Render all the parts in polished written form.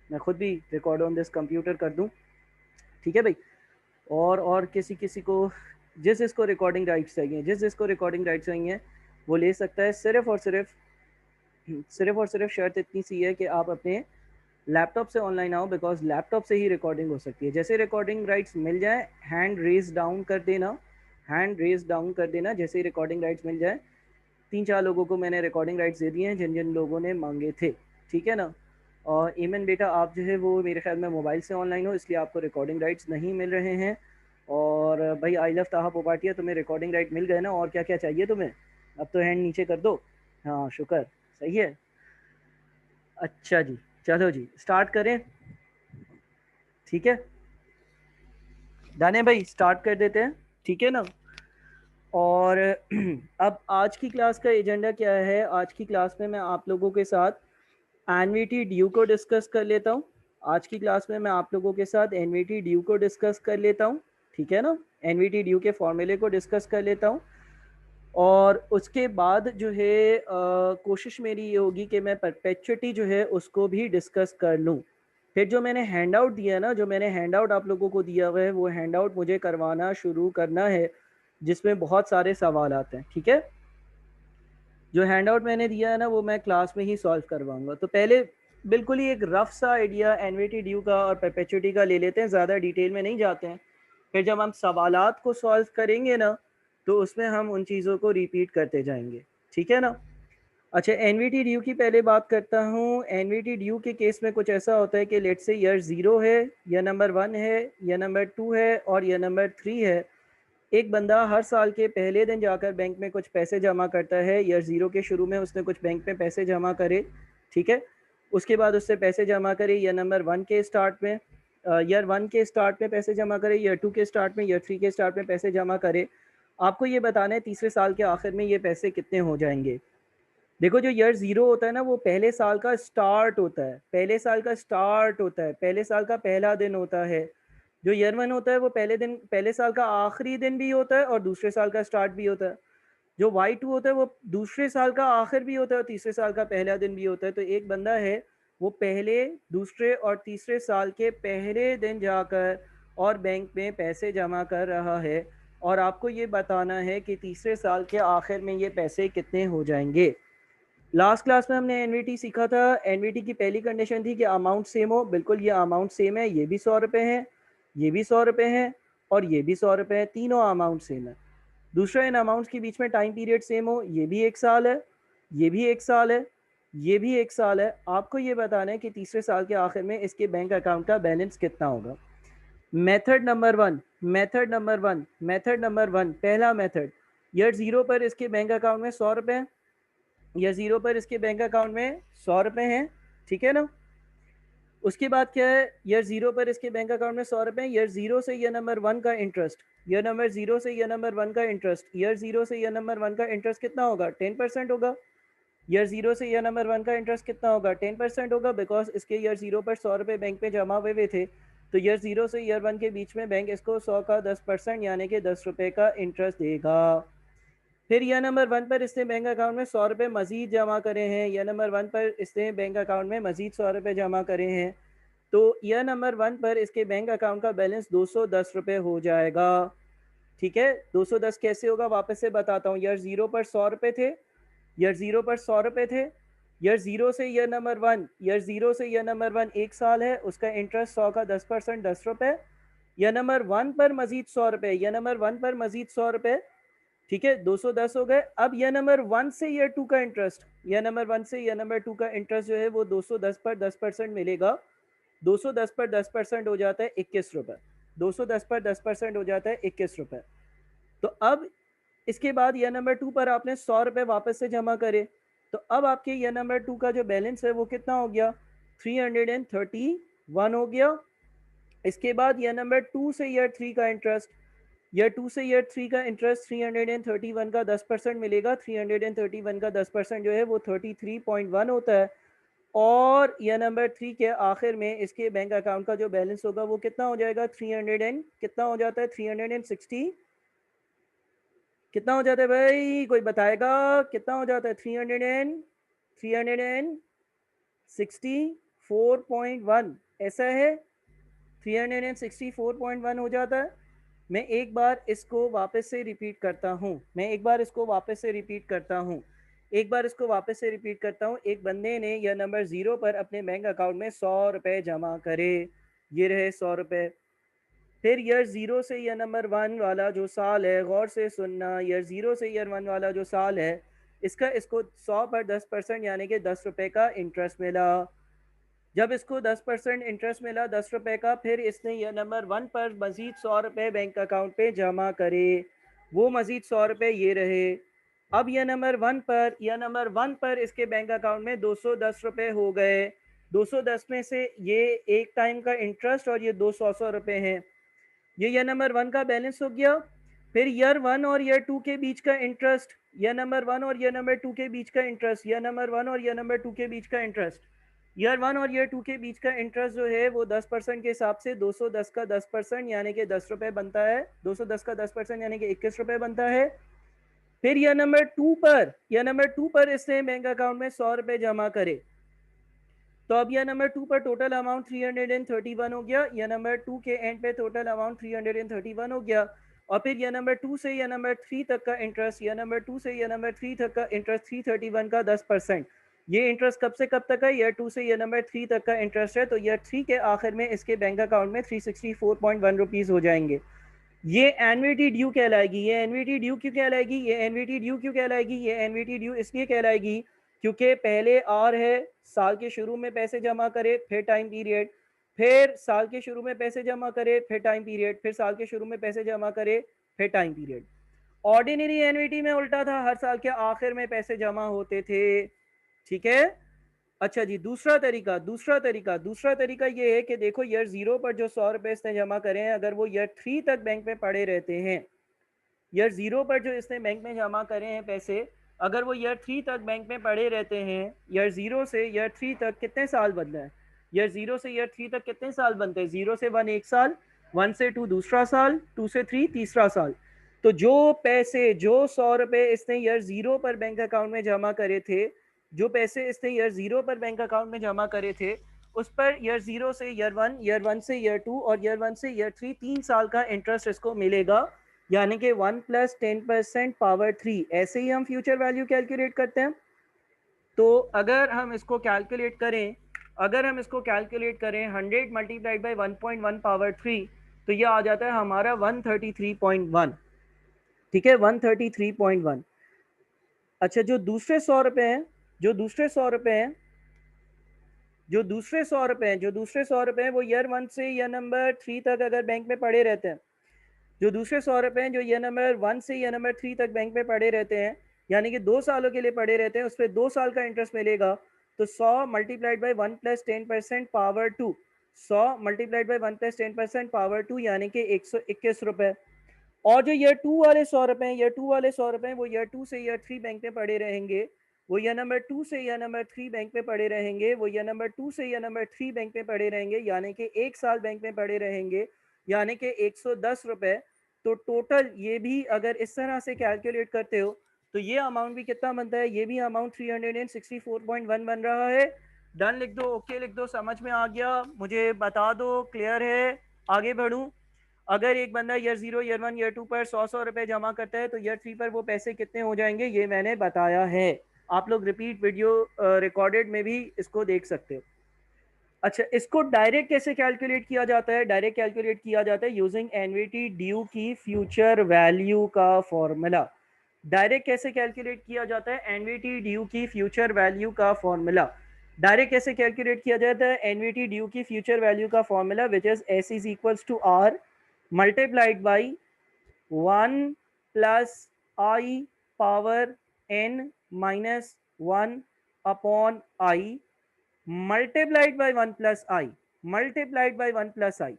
मैं खुद भी रिकॉर्ड ऑन दिस कंप्यूटर कर दूं, ठीक है भाई। और किसी किसी को जिस जिसको रिकॉर्डिंग राइट्स चाहिए, जिस जिसको रिकॉर्डिंग राइट्स चाहिए वो ले सकता है। सिर्फ और सिर्फ शर्त इतनी सी है कि आप अपने लैपटॉप से ऑनलाइन आओ, बिकॉज लैपटॉप से ही रिकॉर्डिंग हो सकती है। जैसे रिकॉर्डिंग राइट्स मिल जाए, हैंड रेज डाउन कर देना, हैंड रेज डाउन कर देना जैसे ही रिकॉर्डिंग राइट्स मिल जाए। 3-4 लोगों को मैंने रिकॉर्डिंग राइट्स दे दिए हैं जिन जिन लोगों ने मांगे थे, ठीक है ना। और ईमन बेटा, आप जो है वो मेरे ख्याल में मोबाइल से ऑनलाइन हो, इसलिए आपको रिकॉर्डिंग राइट्स नहीं मिल रहे हैं। और भाई आई लव ताहा पोपाटिया, तुम्हें रिकॉर्डिंग राइट मिल गए ना, और क्या क्या चाहिए तुम्हें? अब तो हैंड नीचे कर दो। हाँ शुक्र, सही है। अच्छा जी, चलो जी स्टार्ट करें, ठीक है। दाने भाई स्टार्ट कर देते हैं, ठीक है ना। और अब आज की क्लास का एजेंडा क्या है? आज की क्लास में मैं आप लोगों के साथ एनवीटी ड्यू को डिस्कस कर लेता हूँ। आज की क्लास में मैं आप लोगों के साथ एनवीटी ड्यू को डिस्कस कर लेता हूँ, ठीक है ना। एनवीटी ड्यू के फॉर्मूले को डिस्कस कर लेता हूँ। और उसके बाद जो है कोशिश मेरी ये होगी कि मैं परपेचुटी जो है उसको भी डिस्कस कर लूँ। फिर जो मैंने हैंड आउट दिया ना, जो मैंने हैंड आउट आप लोगों को दिया हुआ है, वो हैंड आउट मुझे करवाना शुरू करना है, जिसमें बहुत सारे सवाल आते हैं, ठीक है। जो हैंड आउट मैंने दिया है ना, वो मैं क्लास में ही सॉल्व करवाऊंगा। तो पहले बिल्कुल ही एक रफ सा आइडिया एनवीटी ड्यू का और परपेचुटी का ले लेते हैं, ज़्यादा डिटेल में नहीं जाते हैं। फिर जब हम सवालात को सॉल्व करेंगे ना, तो उसमें हम उन चीज़ों को रिपीट करते जाएंगे, ठीक है ना। अच्छा, एनवीटी ड्यू की पहले बात करता हूँ। एनवीटी ड्यू के केस में कुछ ऐसा होता है कि लेट से ईयर 0 है, या नंबर 1 है, या नंबर 2 है, और या नंबर 3 है। एक बंदा हर साल के पहले दिन जाकर बैंक में कुछ पैसे जमा करता है। ईयर 0 के शुरू में उसने कुछ बैंक में पैसे जमा करे, ठीक है। उसके बाद उससे पैसे जमा करे ईयर नंबर 1 के स्टार्ट में, ईयर 1 के स्टार्ट में पैसे जमा करे, ईयर 2 के स्टार्ट में, ईयर 3 के स्टार्ट में पैसे जमा करे। आपको ये बताना है तीसरे साल के आखिर में ये पैसे कितने हो जाएंगे। देखो, जो ईयर 0 होता है ना, वो पहले साल का स्टार्ट होता है, पहले साल का स्टार्ट होता है, पहले साल का पहला दिन होता है। जो ईयर 1 होता है वो पहले दिन, पहले साल का आखिरी दिन भी होता है और दूसरे साल का स्टार्ट भी होता है। जो Y2 होता है वो दूसरे साल का आखिर भी होता है और तीसरे साल का पहला दिन भी होता है। तो एक बंदा है, वो पहले, दूसरे और तीसरे साल के पहले दिन जाकर और बैंक में पैसे जमा कर रहा है, और आपको ये बताना है कि तीसरे साल के आखिर में ये पैसे कितने हो जाएंगे। लास्ट क्लास में हमने एनवीटी सीखा था। एनवीटी की पहली कंडीशन थी कि अमाउंट सेम हो। बिल्कुल ये अमाउंट सेम है, ये भी 100 रुपये है, ये भी 100 रुपये है, और ये भी 100 रुपये है, तीनों अमाउंट सेम है। दूसरा, इन अमाउंट्स के बीच में टाइम पीरियड सेम हो, ये भी 1 साल है, ये भी 1 साल है, ये भी 1 साल है। आपको ये बताना है कि तीसरे साल के आखिर में इसके बैंक अकाउंट का बैलेंस कितना होगा। मेथड नंबर वन, पहला मेथड, ईयर 0 पर इसके बैंक अकाउंट में 100 रुपये, या 0 पर इसके बैंक अकाउंट में 100 रुपये हैं, ठीक है ना। उसके बाद क्या है, ईयर 0 पर इसके बैंक अकाउंट में 100 रुपये, ईयर 0 से ईयर नंबर 1 का इंटरेस्ट, ईयर नंबर 0 से ईयर नंबर 1 का इंटरेस्ट, ईयर 0 से ईयर नंबर 1 का इंटरेस्ट कितना होगा? 10% होगा। ईयर 0 से ईयर नंबर 1 का इंटरेस्ट कितना होगा? 10% होगा, बिकॉज इसके ईयर 0 पर 100 रुपये बैंक में जमा हुए थे। तो ईयर 0 से ईयर 1 के बीच में बैंक इसको 100 का 10% यानी कि 10 रुपये का इंटरेस्ट देगा। फिर ईयर नंबर 1 पर इसने बैंक अकाउंट में 100 रुपये मजीद जमा करे हैं, ईयर नंबर 1 पर इसने बैंक अकाउंट में मजीद 100 रुपये जमा करे हैं। तो ईयर नंबर 1 पर इसके बैंक अकाउंट का बैलेंस 210 रुपये हो जाएगा, ठीक है। 210 कैसे होगा, वापस से बताता हूँ। ईयर 0 पर 100 रुपये थे, ईयर 0 पर 100 रुपये थे। ईयर 0 से ईयर नंबर 1, ईयर 0 से ईयर नंबर 1 1 साल है, उसका इंटरेस्ट 100 का 10%, 10 रुपये। ईयर नंबर 1 पर मजीद 100 रुपये, ईयर नंबर 1 पर मजीद 100 रुपये, ठीक है, 210 हो गए। अब ईयर नंबर 1 से ईयर 2 का इंटरेस्ट, ईयर नंबर 1 से ईयर नंबर 2 का इंटरेस्ट जो है वो 210 पर 10% मिलेगा। 210 पर 10% हो जाता है 21 रुपये। 210 पर 10% हो जाता है 21 रुपये। तो अब इसके बाद ईयर नंबर 2 पर आपने 100 रुपये वापस से जमा करे। तो अब आपके ईयर नंबर 2 का जो बैलेंस है वो कितना हो गया? 331 हो गया। इसके बाद ईयर नंबर 2 से ईयर 3 का इंटरेस्ट, ईयर 2 से ईयर 3 का इंटरेस्ट 331 का 10% मिलेगा। 331 का 10% जो है वो 33.1 होता है। और ईयर नंबर 3 के आखिर में इसके बैंक अकाउंट का जो बैलेंस होगा वो कितना हो जाएगा? 300 एंड कितना हो जाता है? 360 कितना हो जाता है भाई? कोई बताएगा कितना हो जाता है? 360 364.1 ऐसा है, 364.1 हो जाता है। मैं एक बार इसको वापस से रिपीट करता हूँ, एक बार इसको वापस से रिपीट करता हूँ। एक बंदे ने यह नंबर 0 पर अपने बैंक अकाउंट में 100 रुपये जमा करे, ये रहे 100 रुपये। फिर ईयर 0 से ईयर नंबर 1 वाला जो साल है, गौर से सुनना, ईयर 0 से ईयर 1 वाला जो साल है, इसको 100 पर 10% यानी कि 10 रुपये का इंटरेस्ट मिला। जब इसको 10% इंटरेस्ट मिला 10 रुपए का, फिर इसने यह नंबर 1 पर मजीद 100 रुपए बैंक अकाउंट पे जमा करे, वो मजीद 100 रुपए ये रहे। अब यह नंबर वन पर इसके बैंक अकाउंट में 210 रुपए हो गए। 210 में से ये एक टाइम का इंटरेस्ट और ये 200 रुपए हैं, ये नंबर 1 का बैलेंस हो गया। फिर ईयर 1 और ईयर 2 के बीच का इंटरेस्ट, यह नंबर 1 और ईयर नंबर 2 के बीच का इंटरेस्ट, यह नंबर 1 और ईयर नंबर 2 के बीच का इंटरेस्ट, ईयर 1 और ईयर 2 के बीच का इंटरेस्ट जो है वो 10% के हिसाब से 210 का 10% यानी कि 10 रुपए बनता है। 210 का 10% यानी कि 21 रुपए बनता है। फिर यह नंबर 2 पर इसने बैंक अकाउंट में 100 रुपए जमा करे, तो अब यह नंबर 2 पर टोटल अमाउंट 331 हो गया। यह नंबर 2 के एंड पे टोटल अमाउंट 331 हो गया। और फिर यह नंबर 2 से यह नंबर 3 तक का इंटरेस्ट, यह नंबर 2 से यह नंबर 3 तक का इंटरेस्ट 331 का 10%। ये इंटरेस्ट कब से कब तक है? ईयर 2 से ईयर नंबर 3 तक का इंटरेस्ट है, तो ईयर 3 के आखिर में इसके बैंक अकाउंट में 364.1 रुपीज़ हो जाएंगे। ये एनवीटी ड्यू कहलाएगी। ये एनवीटी ड्यू क्यों कहलाएगी? ये एनवीटी ड्यू इसलिए कहलाएगी क्योंकि पहले आर है, साल के शुरू में पैसे जमा करे, फिर टाइम पीरियड, फिर साल के शुरू में पैसे जमा करे, फिर टाइम पीरियड, फिर साल के शुरू में पैसे जमा करे, फिर टाइम पीरियड। ऑर्डिनरी एनवीटी में उल्टा था, हर साल के आखिर में पैसे जमा होते थे। ठीक है, अच्छा जी, दूसरा तरीका ये है कि देखो ईयर 0 पर जो 100 रुपए इसने जमा करे हैं, अगर वो ईयर 3 तक बैंक में पड़े रहते हैं, ईयर 0 पर जो इसने बैंक में जमा करे हैं पैसे, अगर वो ईयर 3 तक बैंक में पड़े रहते हैं, ईयर 0 से ईयर 3 तक कितने साल बनना है? ईयर 0 से ईयर 3 तक कितने साल बनते हैं? 0 से 1 एक साल, 1 से 2 दूसरा साल, 2 से 3 तीसरा साल। तो जो पैसे, जो 100 रुपए इसने ईयर 0 पर बैंक अकाउंट में जमा करे थे, जो पैसे इसने ईयर 0 पर बैंक अकाउंट में जमा करे थे, उस पर ईयर 0 से ईयर 1 से ईयर 2 और ईयर 1 से ईयर 3 3 साल का इंटरेस्ट इसको मिलेगा, यानी कि 1 + 10% पावर 3। ऐसे ही हम फ्यूचर वैल्यू कैलकुलेट करते हैं। तो अगर हम इसको कैलकुलेट करें 100 मल्टीप्लाइड बाई 1.1 पावर 3, तो ये आ जाता है हमारा 133.1। ठीक है, 133.1। अच्छा, जो दूसरे 100 रुपए हैं, जो दूसरे 100 रुपए हैं वो ईयर 1 से ईयर नंबर 3 तक अगर बैंक में पड़े रहते हैं, जो दूसरे 100 रुपए हैं जो ईयर नंबर 1 से ईयर नंबर 3 तक बैंक में पड़े रहते हैं, यानी कि 2 सालों के लिए पड़े रहते हैं, उस पर 2 साल का इंटरेस्ट मिलेगा। तो 100 multiplied by 1 + 10% power 2, 100 multiplied by 1 + 10% power 2 यानी कि 121 रुपए। और जो ईयर 2 वाले 100 रुपए हैं, वो ईयर 2 से ईयर 3 बैंक में पड़े रहेंगे, वो ईयर नंबर 2 से ईयर नंबर 3 बैंक में पड़े रहेंगे, वो ईयर नंबर 2 से ईयर नंबर 3 बैंक में पड़े रहेंगे, यानी कि 1 साल बैंक में पड़े रहेंगे, यानी कि 110 रुपए। तो टोटल ये भी अगर इस तरह से कैलकुलेट करते हो तो ये अमाउंट भी कितना बनता है? ये भी अमाउंट 364.1 बन रहा है। डन लिख दो, ओके लिख दो, समझ में आ गया? मुझे बता दो, क्लियर है? आगे बढ़ूं? अगर एक बंदा ईयर 0, ईयर 1, ईयर 2 पर 100 रुपए जमा करता है, तो ईयर 3 पर वो पैसे कितने हो जाएंगे, ये मैंने बताया है। आप लोग रिपीट वीडियो रिकॉर्डेड में भी इसको देख सकते हो। अच्छा, इसको डायरेक्ट कैसे कैलकुलेट किया जाता है? डायरेक्ट कैलकुलेट किया जाता है यूजिंग एनवीटी ड्यू की फ्यूचर वैल्यू का फॉर्मूला। डायरेक्ट कैसे कैलकुलेट किया जाता है? एनवीटी ड्यू की फ्यूचर वैल्यू का फॉर्मूला। डायरेक्ट कैसे कैलकुलेट किया जाता है? एनवीटी ड्यू की फ्यूचर वैल्यू का formula, which is S is equals to R multiplied by 1 + i power n - 1 upon i multiplied by 1 + i, multiplied by 1 + i।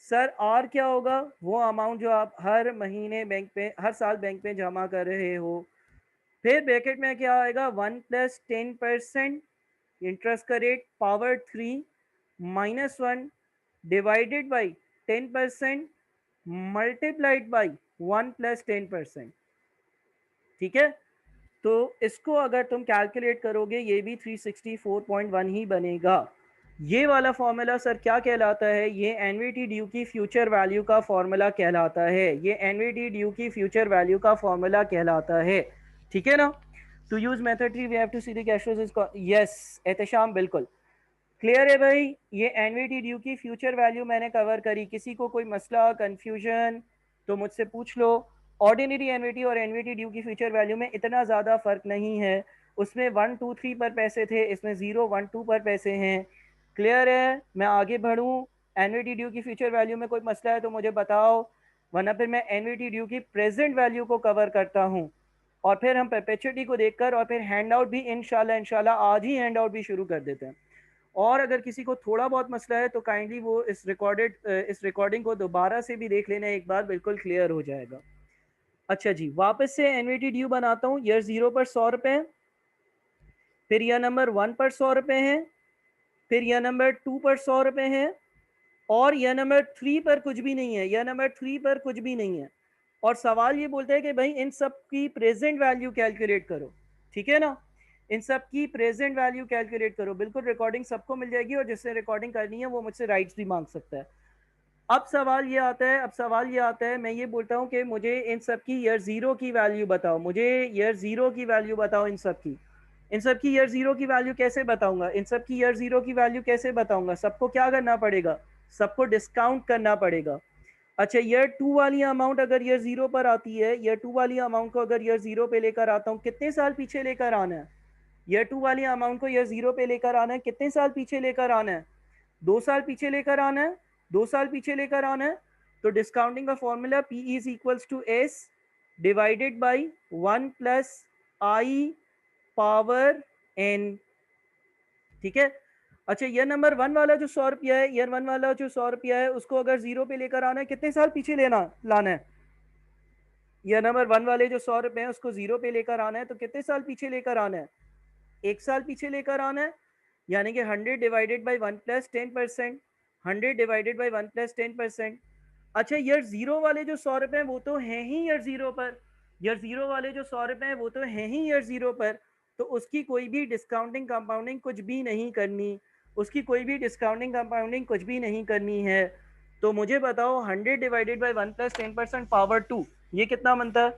Sir R क्या होगा? वो अमाउंट जो आप हर महीने बैंक पे, हर साल बैंक में जमा कर रहे हो। फिर ब्रैकेट में क्या आएगा? 1 + 10% इंटरेस्ट का rate power 3 -1 divided by 10% multiplied by 1 + 10%। ठीक है, तो इसको अगर तुम कैलकुलेट करोगे ये भी 364.1 ही बनेगा। ये वाला फॉर्मूला सर क्या कहलाता है? ये एनवीटी ड्यू की फ्यूचर वैल्यू का फॉर्मूला कहलाता है। ये एनवीटी ड्यू की फ्यूचर वैल्यू का फॉर्मूला कहलाता है, ठीक है ना? To use method 3 we have to see the cash flows. Yes Ehtesham, बिल्कुल क्लियर है भाई। ये एनवीटी ड्यू की फ्यूचर वैल्यू मैंने कवर करी। किसी को कोई मसला कंफ्यूजन तो मुझसे पूछ लो। ऑर्डिनरी एनवीटी और एनवीटी ड्यू की फ्यूचर वैल्यू में इतना ज़्यादा फर्क नहीं है। उसमें 1 2 3 पर पैसे थे, इसमें 0 1 2 पर पैसे हैं। क्लियर है? मैं आगे बढ़ूँ? एनवीटी ड्यू की फ्यूचर वैल्यू में कोई मसला है तो मुझे बताओ, वरना फिर मैं एनवीटी ड्यू की प्रेजेंट वैल्यू को कवर करता हूँ। और फिर हम परपेचुइटी को देखकर और फिर हैंड आउट भी इंशाल्लाह इंशाल्लाह आज ही हैंड आउट भी शुरू कर देते हैं। और अगर किसी को थोड़ा बहुत मसला है तो काइंडली वो इस रिकॉर्डिंग को दोबारा से भी देख लेना एक बार, बिल्कुल क्लियर हो जाएगा। अच्छा जी, वापस से एनवीटी ड्यू बनाता हूँ। ईयर 0 पर 100 रुपए, फिर ईयर नंबर 1 पर 100 रुपए हैं, फिर ईयर नंबर 2 पर 100 रुपए हैं, और ईयर नंबर 3 पर कुछ भी नहीं है। ईयर नंबर 3 पर कुछ भी नहीं है। और सवाल ये बोलता है कि भाई इन सब की प्रेजेंट वैल्यू कैलकुलेट करो, ठीक है ना? इन सब की प्रेजेंट वैल्यू कैलकुलेट करो। बिल्कुल रिकॉर्डिंग सबको मिल जाएगी, और जिससे रिकॉर्डिंग करनी है वो मुझसे राइट्स भी मांग सकता है। अब सवाल ये आता है, मैं ये बोलता हूँ कि मुझे इन सब की ईयर 0 की वैल्यू बताओ। मुझे ईयर 0 की वैल्यू बताओ। इन सब की ईयर 0 की वैल्यू कैसे बताऊंगा? इन सब की ईयर 0 की वैल्यू कैसे बताऊंगा? सबको क्या करना पड़ेगा? सबको डिस्काउंट करना पड़ेगा। अच्छा, ईयर 2 वाली अमाउंट अगर ईयर 0 पर आती है, ईयर 2 वाली अमाउंट को अगर ईयर 0 पे लेकर आता हूँ, कितने साल पीछे लेकर आना है? ईयर 2 वाली अमाउंट को ईयर 0 पे लेकर आना है, कितने साल पीछे लेकर आना है? 2 साल पीछे लेकर आना है। 2 साल पीछे लेकर आना है। तो डिस्काउंटिंग का formula P is equals to S divided by 1 plus i power n, ठीक है? अच्छा, ईयर नंबर 1 वाला जो 100 रुपया है, ईयर 1 वाला जो 100 रुपया है, उसको अगर 0 पे लेकर आना है, कितने साल पीछे लाना है? ईयर नंबर 1 वाले जो 100 रुपए हैं उसको 0 पे लेकर आना है, तो कितने साल पीछे लेकर आना है? 1 साल पीछे लेकर आना है। यानी कि 100 divided by 1 plus 10%। 100 divided by 1 plus 10%। अच्छा, ईयर 0 वाले जो 100 रुपए हैं वो तो हैं ही ईयर 0 पर। ईयर 0 वाले जो 100 रुपए हैं वो तो हैं ही ईयर 0 पर। तो उसकी कोई भी डिस्काउंटिंग कंपाउंडिंग कुछ भी नहीं करनी। उसकी कोई भी डिस्काउंटिंग कंपाउंडिंग कुछ भी नहीं करनी है। तो मुझे बताओ, 100 डिवाइडेड बाई 1 प्लस 10% पावर 2, ये कितना बनता है?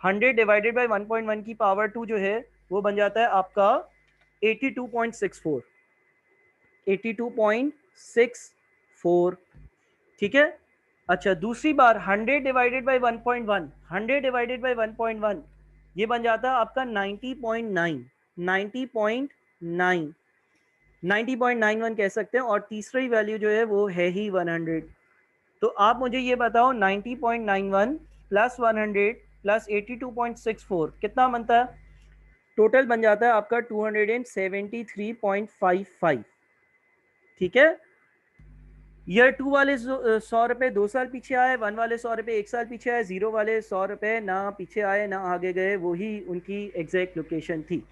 100 डिवाइडेड बाई 1.1 की पावर 2 जो है वो बन जाता है आपका 82.64। 82.64, ठीक है? अच्छा, दूसरी बार 100 डिवाइडेड बाई 1.1, 100 डिवाइडेड बाई 1.1, ये बन जाता है आपका 90.9। 90.9, 90.91 कह सकते हैं। और तीसरी वैल्यू जो है वो है ही 100। तो आप मुझे ये बताओ, 90.91 प्लस 100 प्लस 82.64 कितना बनता है? टोटल बन जाता है आपका 273.55, ठीक है? ईयर 2 वाले 100 रुपए 2 साल पीछे आए, 1 वाले 100 रुपए 1 साल पीछे आए, 0 वाले 100 रुपए ना पीछे आए ना आगे गए, वही उनकी एग्जैक्ट लोकेशन थी।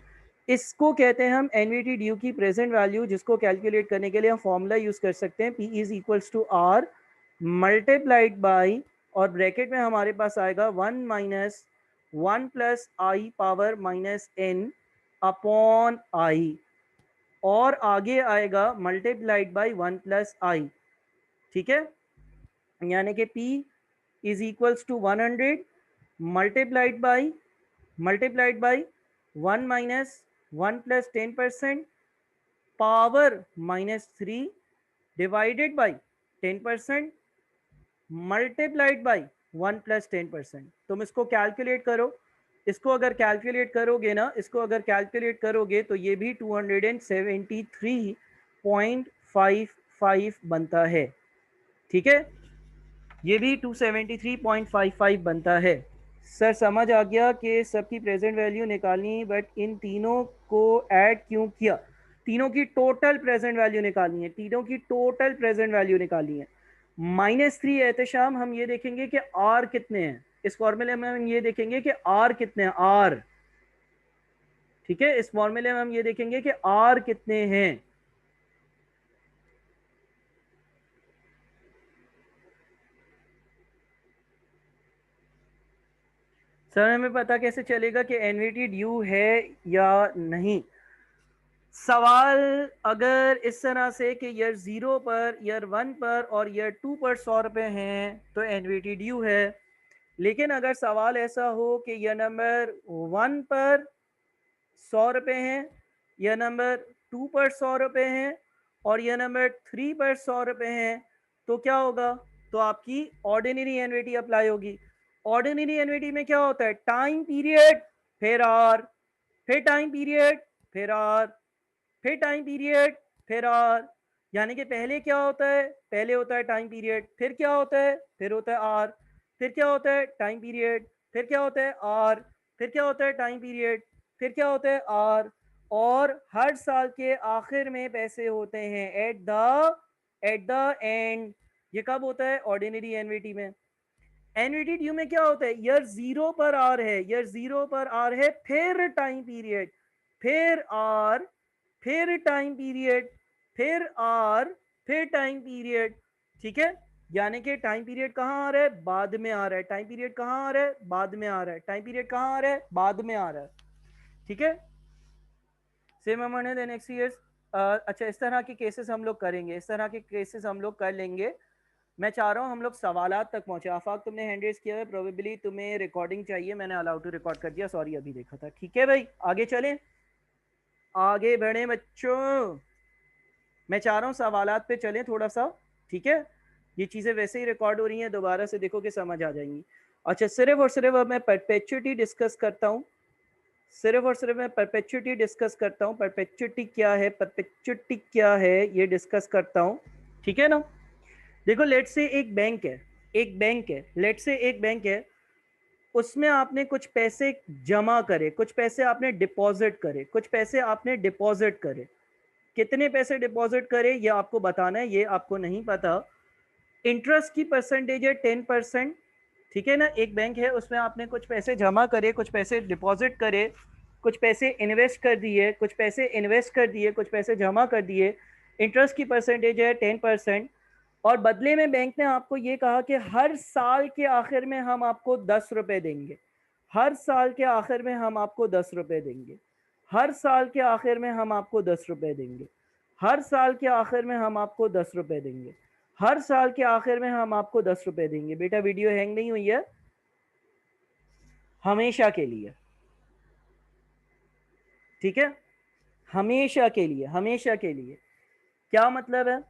इसको कहते हैं हम एनवीटी ड्यू की प्रेजेंट वैल्यू, जिसको कैलकुलेट करने के लिए हम फॉर्मूला यूज कर सकते हैं, P is equals to R multiplied by, और ब्रैकेट में हमारे पास आएगा 1 minus 1 plus i power minus n upon i, और आगे आएगा मल्टीप्लाइड बाई 1 प्लस आई, ठीक है? यानी कि P is equals to 100 multiplied by 1 minus 1 plus 10% power minus 3 divided by 10% multiplied by 1 plus 10%। तुम इसको कैलकुलेट करो। इसको अगर कैलकुलेट करोगे तो ये भी 273.55 बनता है, ठीक है? ये भी 273.55 बनता है। सर समझ आ गया कि सबकी प्रेजेंट वैल्यू निकालनी, बट इन तीनों को ऐड क्यों किया? तीनों की टोटल प्रेजेंट वैल्यू निकालनी है। -3 एहतशाम, हम ये देखेंगे कि आर कितने हैं इस फॉर्मूले में। हम ये देखेंगे कि आर कितने हैं, आर, ठीक है? इस फॉर्मूले में हम ये देखेंगे कि आर कितने हैं। सर हमें पता कैसे चलेगा कि एनवीटी ड्यू है या नहीं? सवाल अगर इस तरह से कि ईयर 0 पर, ईयर 1 पर और ईयर 2 पर 100 रुपये हैं तो एनवीटी ड्यू है। लेकिन अगर सवाल ऐसा हो कि ईयर नंबर 1 पर 100 रुपये हैं, ईयर नंबर 2 पर 100 रुपये हैं और ईयर नंबर 3 पर 100 रुपये हैं, तो क्या होगा? तो आपकी ऑर्डिनरी एनवीटी अप्लाई होगी। ऑर्डिनरी एनवीटी में क्या होता है? टाइम पीरियड फिर आर, फिर टाइम पीरियड फिर आर, फिर टाइम पीरियड फिर आर। यानी कि पहले क्या होता है? पहले होता है टाइम पीरियड, फिर क्या होता है? फिर होता है आर, फिर क्या होता है? टाइम पीरियड, फिर क्या होता है? आर, फिर क्या होता है? टाइम पीरियड, फिर क्या होता है? आर। और हर साल के आखिर में पैसे होते हैं एट द एंड। ये कब होता है? ऑर्डिनरी एनवीटी में। एनवीटी ड्यू में क्या होता है? ईयर 0 पर आर है, ईयर 0 पर आर है, फिर टाइम पीरियड, फिर आर, फिर टाइम पीरियड, फिर आर, फिर टाइम पीरियड। ठीक है? यानी कि टाइम पीरियड कहाँ आ रहा है? बाद में आ रहा है। टाइम पीरियड कहाँ आ रहा है? बाद में आ रहा है। टाइम पीरियड कहाँ आ रहा है? बाद में आ रहा है। ठीक है? सेम अमाउंट है नेक्स्ट ईयर्स। अच्छा, इस तरह के केसेस हम लोग करेंगे, इस तरह के केसेस हम लोग कर लेंगे। मैं चाह रहा हूँ हम लोग सवालात तक पहुंचे। आफाक तुमने हैंड रेज किया है, प्रोबेबली तुम्हें रिकॉर्डिंग चाहिए, मैंने अलाउ टू रिकॉर्ड कर दिया, सॉरी अभी देखा था। ठीक है भाई, आगे चलें, आगे बढ़े बच्चों। मैं चाह रहा हूँ सवालात पे चलें थोड़ा सा। ठीक है? ये चीज़ें वैसे ही रिकॉर्ड हो रही हैं, दोबारा से देखो कि समझ आ जाएंगी। अच्छा, सिर्फ और सिर्फ अब मैं परपेचुटी डिस्कस करता हूँ, सिर्फ और सिर्फ मैं परपेचुटी डिस्कस करता हूँ। परपेचुटी क्या है, परपेचुटी क्या है, ये डिस्कस करता हूँ। ठीक है ना? देखो, लेट से एक बैंक है, एक बैंक है, लेट से एक बैंक है, उसमें आपने कुछ पैसे जमा करे, कुछ पैसे आपने डिपॉजिट करे, कुछ पैसे आपने डिपॉजिट करे। कितने पैसे डिपॉजिट करे ये आपको बताना है, ये आपको नहीं पता। इंटरेस्ट की परसेंटेज है 10%। ठीक है ना? एक बैंक है, उसमें आपने कुछ पैसे जमा करे, कुछ पैसे डिपॉजिट करे, कुछ पैसे इन्वेस्ट कर दिए, कुछ पैसे इन्वेस्ट कर दिए, कुछ पैसे जमा कर दिए। इंटरेस्ट की परसेंटेज है 10%। और बदले में बैंक ने आपको ये कहा कि हर साल के आखिर में हम आपको 10 रुपए देंगे, हर साल के आखिर में हम आपको 10 रुपए देंगे, हर साल के आखिर में हम आपको 10 रुपए देंगे, हर साल के आखिर में हम आपको 10 रुपए देंगे, हर साल के आखिर में हम आपको 10 रुपए देंगे। बेटा वीडियो हैंग नहीं हुई है? हमेशा के लिए। ठीक है? हमेशा के लिए, हमेशा के लिए। क्या मतलब है?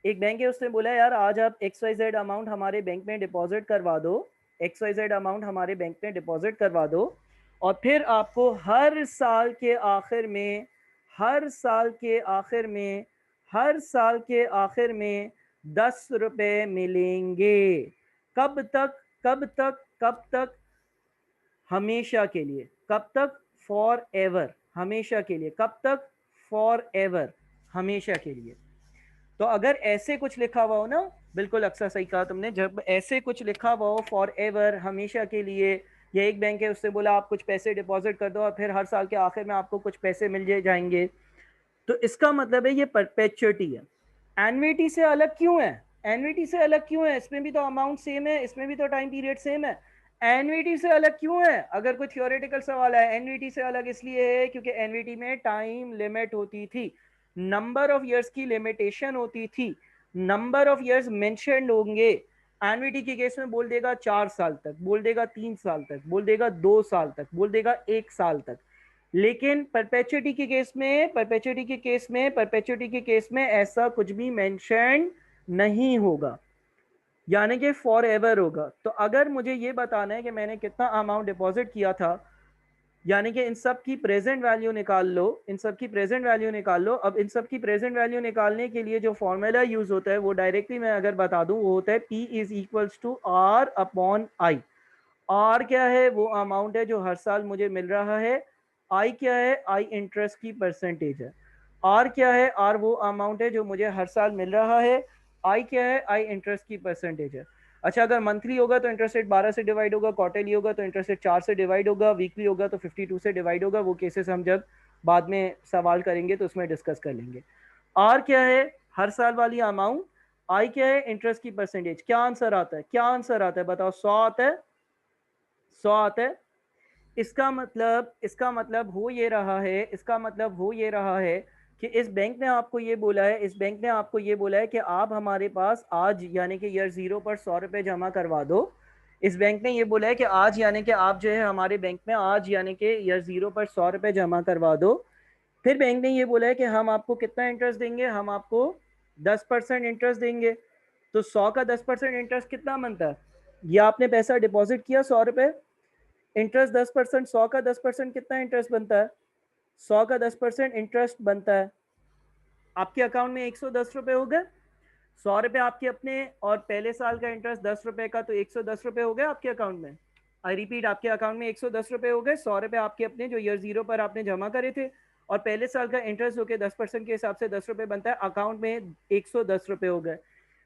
एक बैंक है, उसने बोला यार आज आप XYZ अमाउंट हमारे बैंक में डिपॉजिट करवा दो, XYZ अमाउंट हमारे बैंक में डिपॉजिट करवा दो, और फिर आपको हर साल के आखिर में, हर साल के आखिर में, हर साल के आखिर में 10 रुपए मिलेंगे। कब तक? कब तक? कब तक? हमेशा के लिए। कब तक? फॉर एवर, हमेशा के लिए। कब तक? फॉर एवर, हमेशा के लिए। तो अगर ऐसे कुछ लिखा हुआ हो ना, बिल्कुल अक्सर सही कहा तुमने, जब ऐसे कुछ लिखा हुआ हो फॉर एवर, हमेशा के लिए, या एक बैंक है उससे बोला आप कुछ पैसे डिपॉजिट कर दो और फिर हर साल के आखिर में आपको कुछ पैसे मिल जाएंगे, तो इसका मतलब है ये परपेचुटी है। एनवीटी से अलग क्यों है? एनवीटी से अलग क्यों है? इसमें भी तो अमाउंट सेम है, इसमें भी तो टाइम पीरियड सेम है। एनवीटी से अलग क्यों है? अगर कोई थियोरेटिकल सवाल है, एनवीटी से अलग इसलिए है क्योंकि एनवीटी में टाइम लिमिट होती थी, नंबर ऑफ ईयर्स की लिमिटेशन होती थी, नंबर ऑफ ईयर्स मेंशन होंगे। एनवीटी के केस में बोल देगा 4 साल तक, बोल देगा 3 साल तक, बोल देगा 2 साल तक, बोल देगा 1 साल तक। लेकिन परपेचुटी के केस में, परपेचुटी के केस में, परपेचुटी के केस में ऐसा कुछ भी मेंशन नहीं होगा, यानी कि फॉर एवर होगा। तो अगर मुझे ये बताना है कि मैंने कितना अमाउंट डिपॉजिट किया था, यानी कि इन सब की प्रेजेंट वैल्यू निकाल लो, इन सब की प्रेजेंट वैल्यू निकाल लो। अब इन सब की प्रेजेंट वैल्यू निकालने के लिए जो फॉर्मूला यूज होता है वो डायरेक्टली मैं अगर बता दूं, वो होता है P is equals to R upon I। R क्या है? वो अमाउंट है जो हर साल मुझे मिल रहा है। आई क्या है? आई इंटरेस्ट की परसेंटेज है। आर क्या है? आर वो अमाउंट है जो मुझे हर साल मिल रहा है। आई क्या है? आई इंटरेस्ट की परसेंटेज है। अच्छा, अगर मंथली होगा तो इंटरेस्ट रेट 12 से डिवाइड होगा, क्वार्टरली होगा तो इंटरेस्ट रेट 4 से डिवाइड होगा, वीकली होगा तो 52 से डिवाइड होगा। वो केसेस हम जब बाद में सवाल करेंगे तो उसमें डिस्कस कर लेंगे। आर क्या है? हर साल वाली अमाउंट। आई क्या है? इंटरेस्ट की परसेंटेज। क्या आंसर आता है? क्या आंसर आता है? बताओ। 100 आता है? 100 आता है। इसका मतलब हो ये रहा है, इसका मतलब हो ये रहा है कि इस बैंक ने आपको ये बोला है, इस बैंक ने आपको ये बोला है कि आप हमारे पास आज यानी कि ईयर 0 पर 100 रुपये जमा करवा दो। इस बैंक ने ये बोला है कि आज यानी कि आप जो है हमारे बैंक में आज यानी कि ईयर 0 पर 100 रुपये जमा करवा दो। फिर बैंक ने ये बोला है कि हम आपको कितना इंटरेस्ट देंगे, हम आपको 10% इंटरेस्ट देंगे। तो 100 का 10% इंटरेस्ट कितना बनता है? ये आपने पैसा डिपॉजिट किया 100 रुपये, इंटरेस्ट 10%, 100 का 10% कितना इंटरेस्ट बनता है? 100 का 10% इंटरेस्ट बनता है, आपके अकाउंट में 110 रुपये हो गए। 100 रुपये आपके अपने और पहले साल का इंटरेस्ट 10 रुपये का, तो 110 रुपये हो गए आपके अकाउंट में। आई रिपीट, आपके अकाउंट में 110 रुपये हो गए। 100 रुपये आपके अपने जो ईयर 0 पर आपने जमा करे थे, और पहले साल का इंटरेस्ट होकर 10% के हिसाब से 10 रुपये बनता है, अकाउंट में 110 रुपये हो गए।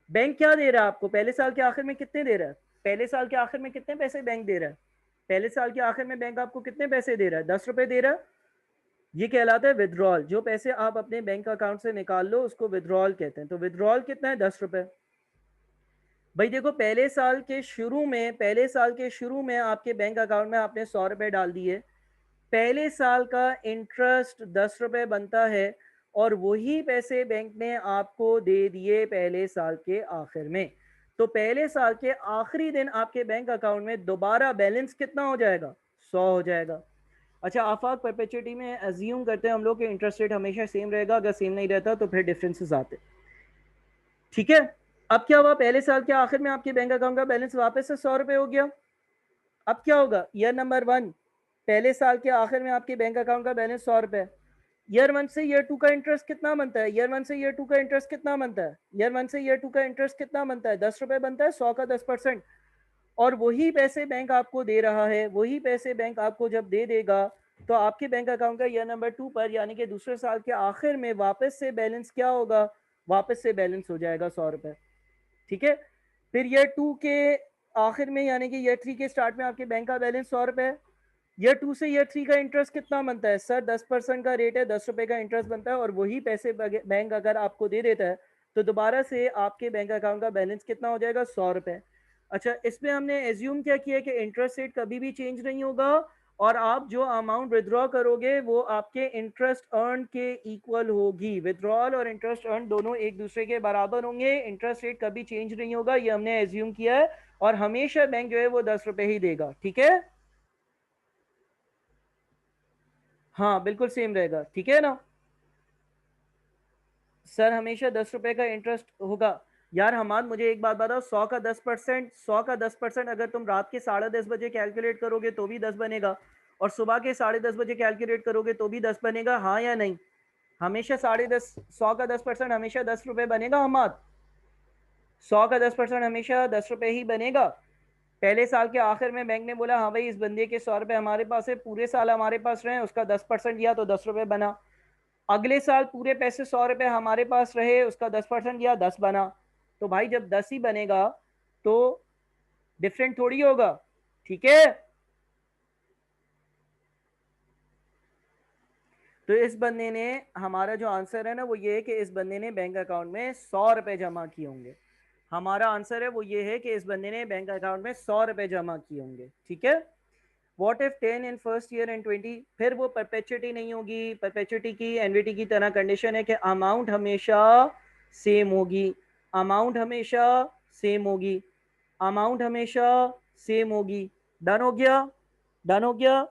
बैंक क्या दे रहा है आपको? पहले साल के आखिर में कितने दे रहा है? पहले साल के आखिर में कितने पैसे बैंक दे रहा है? पहले साल के आखिर में बैंक आपको कितने पैसे दे रहा है? 10 रुपये दे रहा है। ये कहलाता है विड्रॉल। जो पैसे आप अपने बैंक अकाउंट से निकाल लो उसको विड्रॉल कहते हैं। तो विड्रॉल कितना है? 10 रुपये। भाई देखो, पहले साल के शुरू में आपके बैंक अकाउंट में आपने 100 रुपये डाल दिए, पहले साल का इंटरेस्ट 10 रुपये बनता है, और वही पैसे बैंक ने आपको दे दिए पहले साल के आखिर में। तो पहले साल के आखिरी दिन आपके बैंक अकाउंट में दोबारा बैलेंस कितना हो जाएगा? 100 हो जाएगा। अच्छा आफाक, परपेचुइटी में अज्यूम करते हैं हम लोग कि इंटरेस्ट रेट हमेशा सेम रहेगा, अगर सेम नहीं रहता तो फिर डिफरेंसेस आते। ठीक है, अब क्या हुआ? पहले साल के आखिर में आपके बैंक अकाउंट का बैलेंस वापस से 100 रुपये हो गया। अब क्या होगा? ईयर नंबर 1, पहले साल के आखिर में आपके बैंक अकाउंट का बैलेंस 100 रुपये। ईयर 1 से ईयर 2 का इंटरेस्ट कितना बनता है? ईयर 1 से ईयर 2 का इंटरेस्ट कितना बनता है? ईयर 1 से ईयर 2 का इंटरेस्ट कितना बनता है? 10 रुपये बनता है, 100 का 10%। और वही पैसे बैंक आपको दे रहा है, वही पैसे बैंक आपको जब दे देगा तो आपके बैंक अकाउंट का ईयर नंबर 2 पर यानी कि दूसरे साल के आखिर में वापस से बैलेंस क्या होगा? वापस से बैलेंस हो जाएगा 100 रुपये। ठीक है, फिर ईयर 2 के आखिर में यानी कि ईयर 3 के स्टार्ट में आपके बैंक का बैलेंस 100 रुपये। ईयर 2 से ईयर 3 का इंटरेस्ट कितना बनता है? सर 10% का रेट है, 10 रुपये का इंटरेस्ट बनता है, और वही पैसे बैंक अगर आपको दे देता है तो दोबारा से आपके बैंक अकाउंट का बैलेंस कितना हो जाएगा? 100 रुपये। अच्छा, इसमें हमने एज्यूम क्या किया कि इंटरेस्ट रेट कभी भी चेंज नहीं होगा, और आप जो अमाउंट विड्रॉ करोगे वो आपके इंटरेस्ट अर्न के इक्वल होगी। विड्रॉल और इंटरेस्ट अर्न दोनों एक दूसरे के बराबर होंगे, इंटरेस्ट रेट कभी चेंज नहीं होगा, ये हमने एज्यूम किया है, और हमेशा बैंक जो है वो 10 रुपये ही देगा। ठीक है, हाँ बिल्कुल सेम रहेगा। ठीक है ना सर, हमेशा 10 रुपए का इंटरेस्ट होगा। यार हमाद, मुझे एक बात बताओ, 100 का 10%, अगर तुम रात के 10:30 बजे कैलकुलेट करोगे तो भी 10 बनेगा, और सुबह के 10:30 बजे कैलकुलेट करोगे तो भी 10 बनेगा, हाँ या नहीं? हमेशा 10:30, 100 का 10% हमेशा 10 रुपये बनेगा हमाद। 100 का 10% हमेशा 10 रुपये ही बनेगा। पहले साल के आखिर में बैंक ने बोला हाँ भाई, इस बंदे के 100 रुपये हमारे पास है, पूरे साल हमारे पास रहे, उसका 10% दिया तो 10 रुपये बना। अगले साल पूरे पैसे 100 रुपये हमारे पास रहे, उसका 10% दिया, 10 बना। तो भाई जब 10 ही बनेगा तो डिफरेंट थोड़ी होगा। ठीक है, तो इस बंदे ने, हमारा जो आंसर है ना वो ये है कि इस बंदे ने बैंक अकाउंट में 100 रुपये जमा किए होंगे। हमारा आंसर है वो ये है कि इस बंदे ने बैंक अकाउंट में 100 रुपये जमा किए होंगे। ठीक है, what if 10 in first year and 20? फिर वो परपेचुइटी नहीं होगी। परपेचुइटी की एनवीटी की तरह कंडीशन है कि अमाउंट हमेशा सेम होगी, अमाउंट हमेशा सेम होगी, अमाउंट हमेशा सेम होगी। डन हो गया? डन हो गया?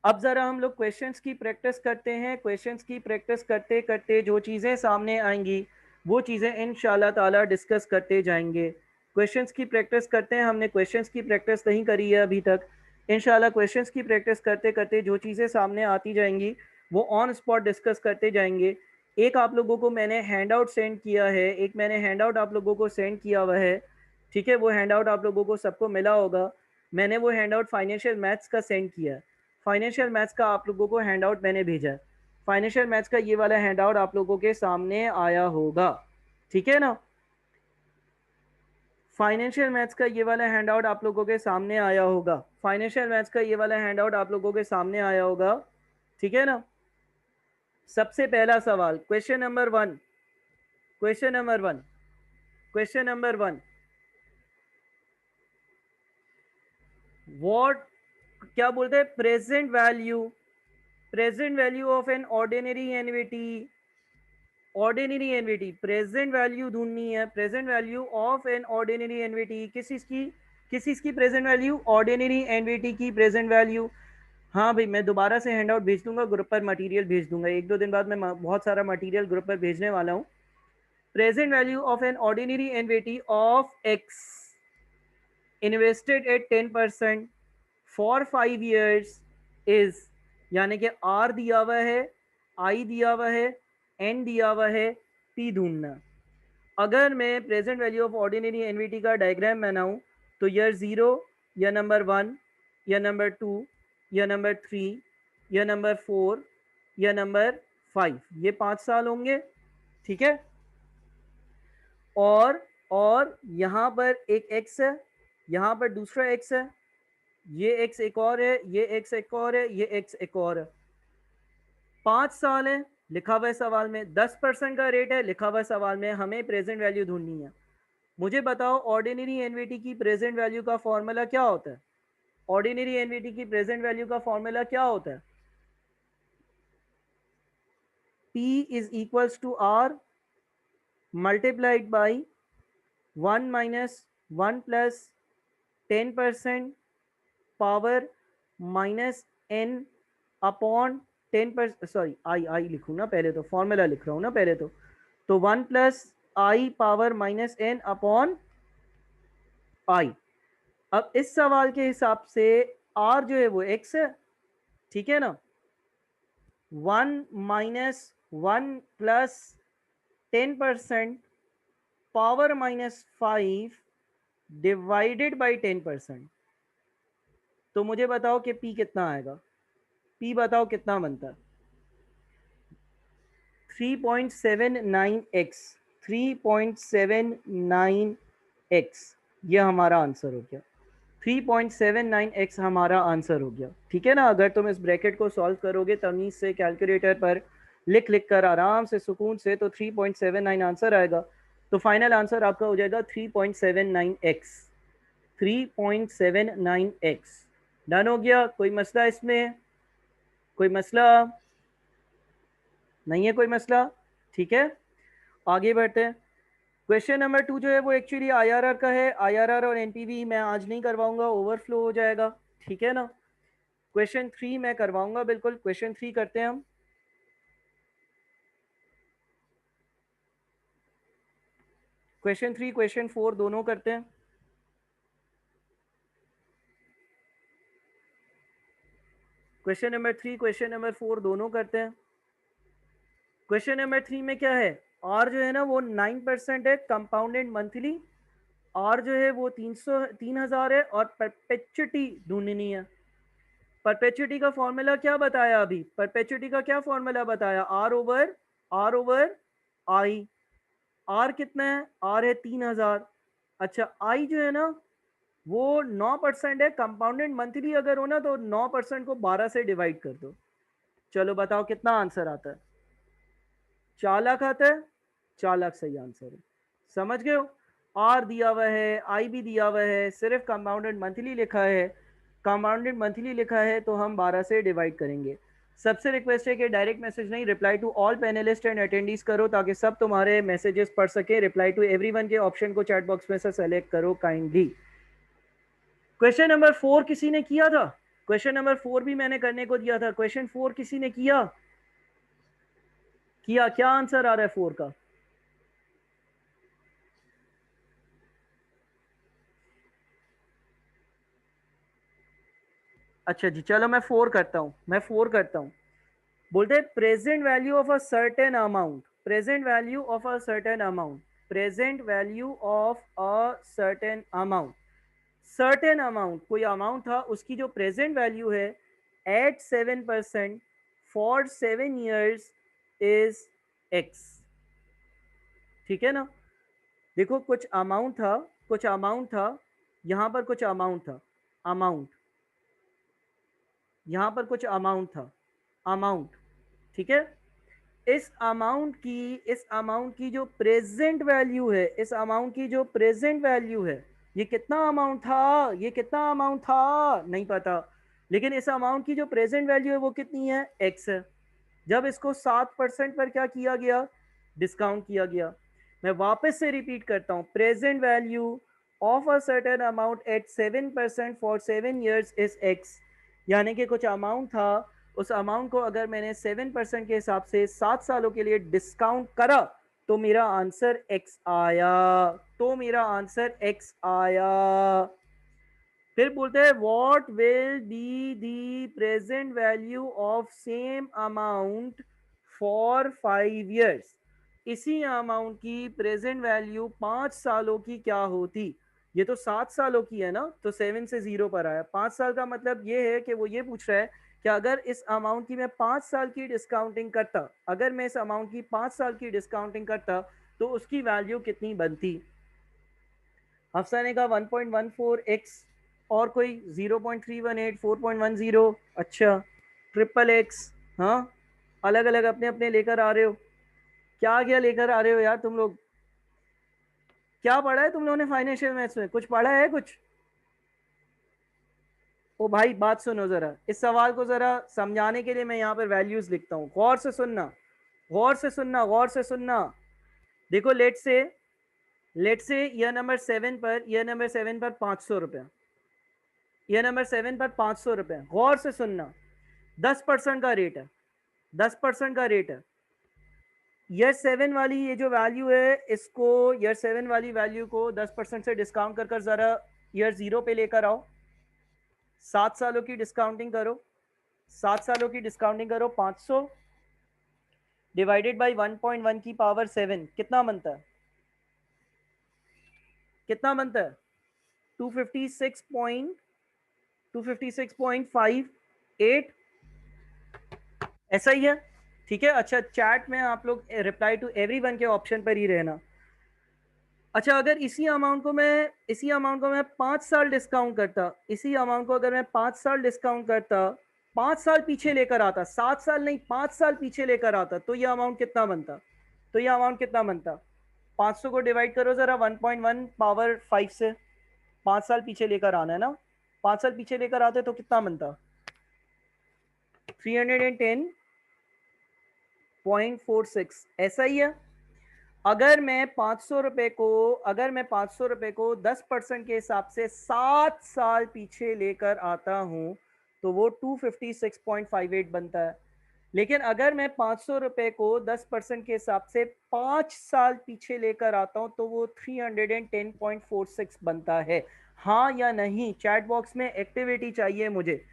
अब जरा हम लोग क्वेश्चंस की प्रैक्टिस करते हैं। क्वेश्चंस की प्रैक्टिस करते करते जो चीज़ें सामने आएंगी वो चीज़ें इंशाल्लाह ताला डिस्कस करते जाएंगे। क्वेश्चंस की प्रैक्टिस करते हैं। हमने क्वेश्चंस की प्रैक्टिस नहीं करी है अभी तक। इंशाल्लाह क्वेश्चंस की प्रैक्टिस करते करते जो चीज़ें सामने आती जाएंगी वो ऑन स्पॉट डिस्कस करते जाएंगे। एक आप लोगों को मैंने हैंड आउट सेंड किया है, एक मैंने हैंड आउट आप लोगों को सेंड किया हुआ है। ठीक है, वो हैंड आउट आप लोगों को सबको मिला होगा। मैंने वो हैंड आउट फाइनेंशियल मैथ्स का सेंड किया है। फाइनेंशियल मैथ्स का आप लोगों को हैंड आउट मैंने भेजा है। फाइनेंशियल मैथ्स का ये वाला हैंड आउट आप लोगों के सामने आया होगा। ठीक है ना, फाइनेंशियल मैथ्स का ये वाला हैंड आउट आप लोगों के सामने आया होगा। फाइनेंशियल मैथ्स का ये वाला हैंड आउट आप लोगों के सामने आया होगा। ठीक है ना, सबसे पहला सवाल, question number 1, question number 1, question number 1, what, क्या बोलते हैं? Present value, present value of an ordinary NVT ordinary NVT, present value ढूंढनी है, present value of an ordinary NVT. किस चीज की, किस चीज की प्रेजेंट वैल्यू, ऑर्डिनरी एनवीटी की प्रेजेंट वैल्यू। हाँ भाई, मैं दोबारा से हैंड आउट भेज दूंगा, ग्रुप पर मटेरियल भेज दूंगा, एक दो दिन बाद मैं बहुत सारा मटेरियल ग्रुप पर भेजने वाला हूँ। Present value of an ordinary NVT of x invested at 10% for 5 years is, यानी कि आर दिया हुआ है, आई दिया हुआ है, एन दिया हुआ है, पी ढूंढना। अगर मैं present value of ordinary NVT का डायग्राम बनाऊं तो ईयर 0 या नंबर 1 या नंबर 2 या नंबर 3 या नंबर 4 या नंबर 5, ये 5 साल होंगे, ठीक है। और यहाँ पर एक एक्स है, यहाँ पर दूसरा एक्स है, ये एक्स एक और है, ये एक्स एक और है, ये एक्स एक और है। 5 साल है लिखा हुआ है सवाल में, 10% का रेट है लिखा हुआ है सवाल में, हमें प्रेजेंट वैल्यू ढूंढनी है। मुझे बताओ ऑर्डिनरी एनवीटी की प्रेजेंट वैल्यू का फॉर्मूला क्या होता है, ऑर्डिनरी एनवीटी की प्रेजेंट वैल्यू का फॉर्मूला क्या होता है। P is equals to R multiplied by 1 minus 1 plus 10% power minus n upon 10%, sorry i लिखूँ ना पहले, तो फॉर्मूला लिख रहा हूँ ना पहले, तो 1 plus i power minus n upon आई। अब इस सवाल के हिसाब से r जो है वो x है, ठीक है ना। 1 minus 1 plus 10% power minus 5 divided by 10%। तो मुझे बताओ कि p कितना आएगा, p बताओ कितना बनता है। 3.79x, 3.79x ये हमारा आंसर हो गया, 3.79x हमारा आंसर हो गया, ठीक है ना। अगर तुम इस ब्रैकेट को सॉल्व करोगे तमीज से कैलकुलेटर पर लिख लिख कर आराम से सुकून से, तो 3.79 आंसर आएगा। तो फाइनल आंसर आपका हो जाएगा 3.79x, 3.79x। डन हो गया, कोई मसला इसमें, कोई मसला नहीं है, कोई मसला, ठीक है। आगे बढ़ते हैं। क्वेश्चन नंबर 2 जो है वो एक्चुअली आईआरआर का है। आईआरआर और एनपीवी मैं आज नहीं करवाऊंगा, ओवरफ्लो हो जाएगा, ठीक है ना। क्वेश्चन 3 मैं करवाऊंगा बिल्कुल। क्वेश्चन 3 करते हैं हम। क्वेश्चन 3 क्वेश्चन 4 दोनों करते हैं। क्वेश्चन नंबर 3 क्वेश्चन नंबर 4 दोनों करते हैं। क्वेश्चन नंबर 3 में क्या है, आर जो है ना वो 9% है कंपाउंडेड मंथली, आर जो है वो 3000 है, और परपेचुटी ढूंढनी है। परपेचुटी का फॉर्मूला क्या बताया अभी, परपेचुटी का क्या फॉर्मूला बताया, आर ओवर आई। आर कितना है, आर है 3000। अच्छा आई जो है ना वो 9% है कंपाउंडेड मंथली, अगर हो ना तो 9% को 12 से डिवाइड कर दो। चलो बताओ कितना आंसर आता है, 4 लाख आता है। 4 लाख सही आंसर है, समझ गए हो। आर दिया हुआ है, आई भी दिया हुआ है, सिर्फ कंपाउंडेड मंथली लिखा है, कंपाउंडेड मंथली लिखा है तो हम 12 से डिवाइड करेंगे। सबसे रिक्वेस्ट है कि डायरेक्ट मैसेज नहीं, reply to all panelists and attendees करो ताकि सब तुम्हारे मैसेजेस पढ़ सके। रिप्लाई टू एवरीवन के ऑप्शन को चैट बॉक्स में से सेलेक्ट करो काइंडली। क्वेश्चन नंबर 4 किसी ने किया था, क्वेश्चन नंबर 4 भी मैंने करने को दिया था। क्वेश्चन 4 किसी ने किया, क्या आंसर आ रहा है 4 का। अच्छा जी, चलो मैं 4 करता हूँ, मैं 4 करता हूँ। बोलते हैं present value of a certain amount, present value of a certain amount, present value of a certain amount. Certain amount, कोई अमाउंट था, उसकी जो प्रेजेंट वैल्यू है at 7% for 7 years is X, ठीक है ना। देखो कुछ अमाउंट था, कुछ अमाउंट था, यहाँ पर कुछ अमाउंट था, अमाउंट, यहाँ पर कुछ अमाउंट था, अमाउंट, ठीक है। इस अमाउंट की जो प्रेजेंट वैल्यू है, इस अमाउंट की जो प्रेजेंट वैल्यू है, ये कितना अमाउंट था, ये कितना अमाउंट था नहीं पता, लेकिन इस अमाउंट की जो प्रेजेंट वैल्यू है वो कितनी है, एक्स है। जब इसको 7% पर क्या किया गया, डिस्काउंट किया गया। मैं वापस से रिपीट करता हूँ, present value of a certain amount at 7% for 7 years is x. यानी कि कुछ अमाउंट था, उस अमाउंट को अगर मैंने 7% के हिसाब से 7 सालों के लिए डिस्काउंट करा तो मेरा आंसर एक्स आया, तो मेरा आंसर एक्स आया। फिर बोलते हैं what will be the present value of same amount for 5 years। इसी अमाउंट की प्रेजेंट वैल्यू 5 सालों की क्या होती। ये तो 7 सालों की है ना, तो 7 से 0 पर आया। 5 साल का मतलब ये है कि वो ये पूछ रहा है कि अगर इस अमाउंट की मैं 5 साल की डिस्काउंटिंग करता, अगर मैं इस अमाउंट की 5 साल की डिस्काउंटिंग करता तो उसकी वैल्यू कितनी बनती। हफ्सा ने कहा 1.14x, और कोई 0.318, 4.10। अच्छा, ट्रिपल एक्स। हाँ, अलग अलग अपने अपने लेकर आ रहे हो। क्या क्या लेकर आ रहे हो यार तुम लोग। क्या पढ़ा है तुम लोगों ने फाइनेंशियल मैथ्स में, कुछ पढ़ा है कुछ। ओ भाई बात सुनो जरा, इस सवाल को जरा समझाने के लिए मैं यहाँ पर वैल्यूज लिखता हूँ, गौर से सुनना, गौर से सुनना, गौर से सुनना। देखो लेट से ईयर नंबर 7 पर 500 रुपया, ईयर नंबर 7 पर 500 रुपये। गौर से सुनना, 10% का रेट है, 10% का रेट है। ईयर 7 वाली ये जो वैल्यू है, इसको ईयर 7 वाली वैल्यू को 10% से डिस्काउंट कर कर जरा ईयर 0 पे लेकर आओ। 7 सालों की डिस्काउंटिंग करो, 7 सालों की डिस्काउंटिंग करो। 500 डिवाइडेड बाई 1.1 की पावर 7 कितना बनता है, कितना बनता है। 256.58 ऐसा ही है। ठीक है, अच्छा चैट में आप लोग रिप्लाई टू एवरीवन के ऑप्शन पर ही रहना। अच्छा, अगर इसी अमाउंट को मैं 5 साल डिस्काउंट करता, इसी अमाउंट को अगर मैं 5 साल डिस्काउंट करता, 5 साल पीछे लेकर आता, 7 साल नहीं 5 साल पीछे लेकर आता, तो ये अमाउंट कितना बनता, तो ये अमाउंट कितना बनता। 500 को डिवाइड करो जरा 1.1 पावर 5 से, 5 साल पीछे लेकर आना है ना, 5 साल पीछे लेकर आते तो कितना बनता, 310.46। ऐसा ही है। अगर मैं 500 रुपए को, अगर मैं 500 रुपए को 10% के हिसाब से 7 साल पीछे लेकर आता हूं तो वो 256.58 बनता है। लेकिन अगर मैं 500 रुपए को 10% के हिसाब से 5 साल पीछे लेकर आता हूं तो वो 310.46 बनता है। हाँ या नहीं, चैट बॉक्स में एक्टिविटी चाहिए मुझे।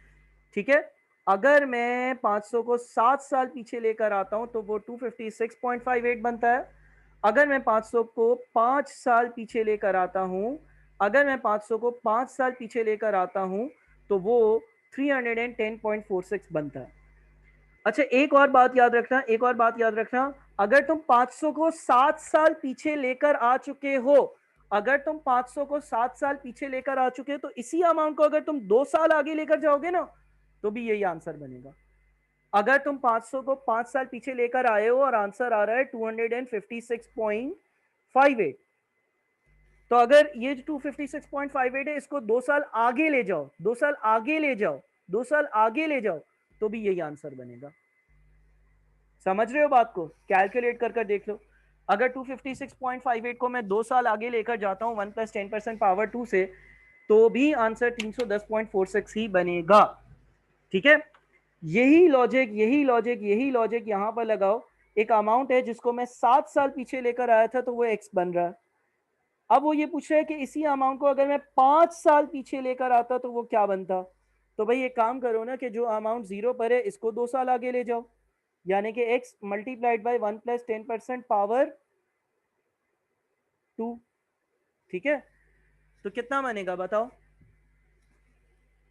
ठीक है, अगर मैं 500 को 7 साल पीछे लेकर आता हूं तो वो 256.58 बनता है। अगर मैं 500 को 5 साल पीछे लेकर आता हूं, अगर मैं 500 को 5 साल पीछे लेकर आता हूं तो वो 310.46 बनता है। अच्छा, एक और बात याद रखना, एक और बात याद रखना, अगर तुम 500 को 7 साल पीछे लेकर आ चुके हो, अगर तुम 500 को 7 साल पीछे लेकर आ चुके हो तो इसी अमाउंट को अगर तुम 2 साल आगे लेकर जाओगे ना तो भी यही आंसर बनेगा। अगर तुम 500 को 5 साल पीछे लेकर आए हो और आंसर आ रहा है 256.58, तो अगर ये 256.58 है, इसको 2 साल आगे ले जाओ, 2 साल आगे ले जाओ, 2 साल आगे ले जाओ, तो भी यही आंसर बनेगा। समझ रहे हो बात को, कैलकुलेट कर कर देख लो। अगर 256.58 को मैं 2 साल आगे लेकर जाता हूं 1 + 10% पावर 2 से, तो भी आंसर 310.46 ही बनेगा। ठीक है, यही लॉजिक, यही लॉजिक, यही लॉजिक यहां पर लगाओ। एक अमाउंट है जिसको मैं 7 साल पीछे लेकर आया था तो वो एक्स बन रहा है। अब वो ये पूछ रहा है कि इसी अमाउंट को अगर मैं 5 साल पीछे लेकर आता तो वो क्या बनता। तो भाई एक काम करो ना कि जो अमाउंट 0 पर है इसको 2 साल आगे ले जाओ, यानी कि x मल्टीप्लाइड बाई 1 + 10% पावर 2। ठीक है, तो कितना बनेगा बताओ।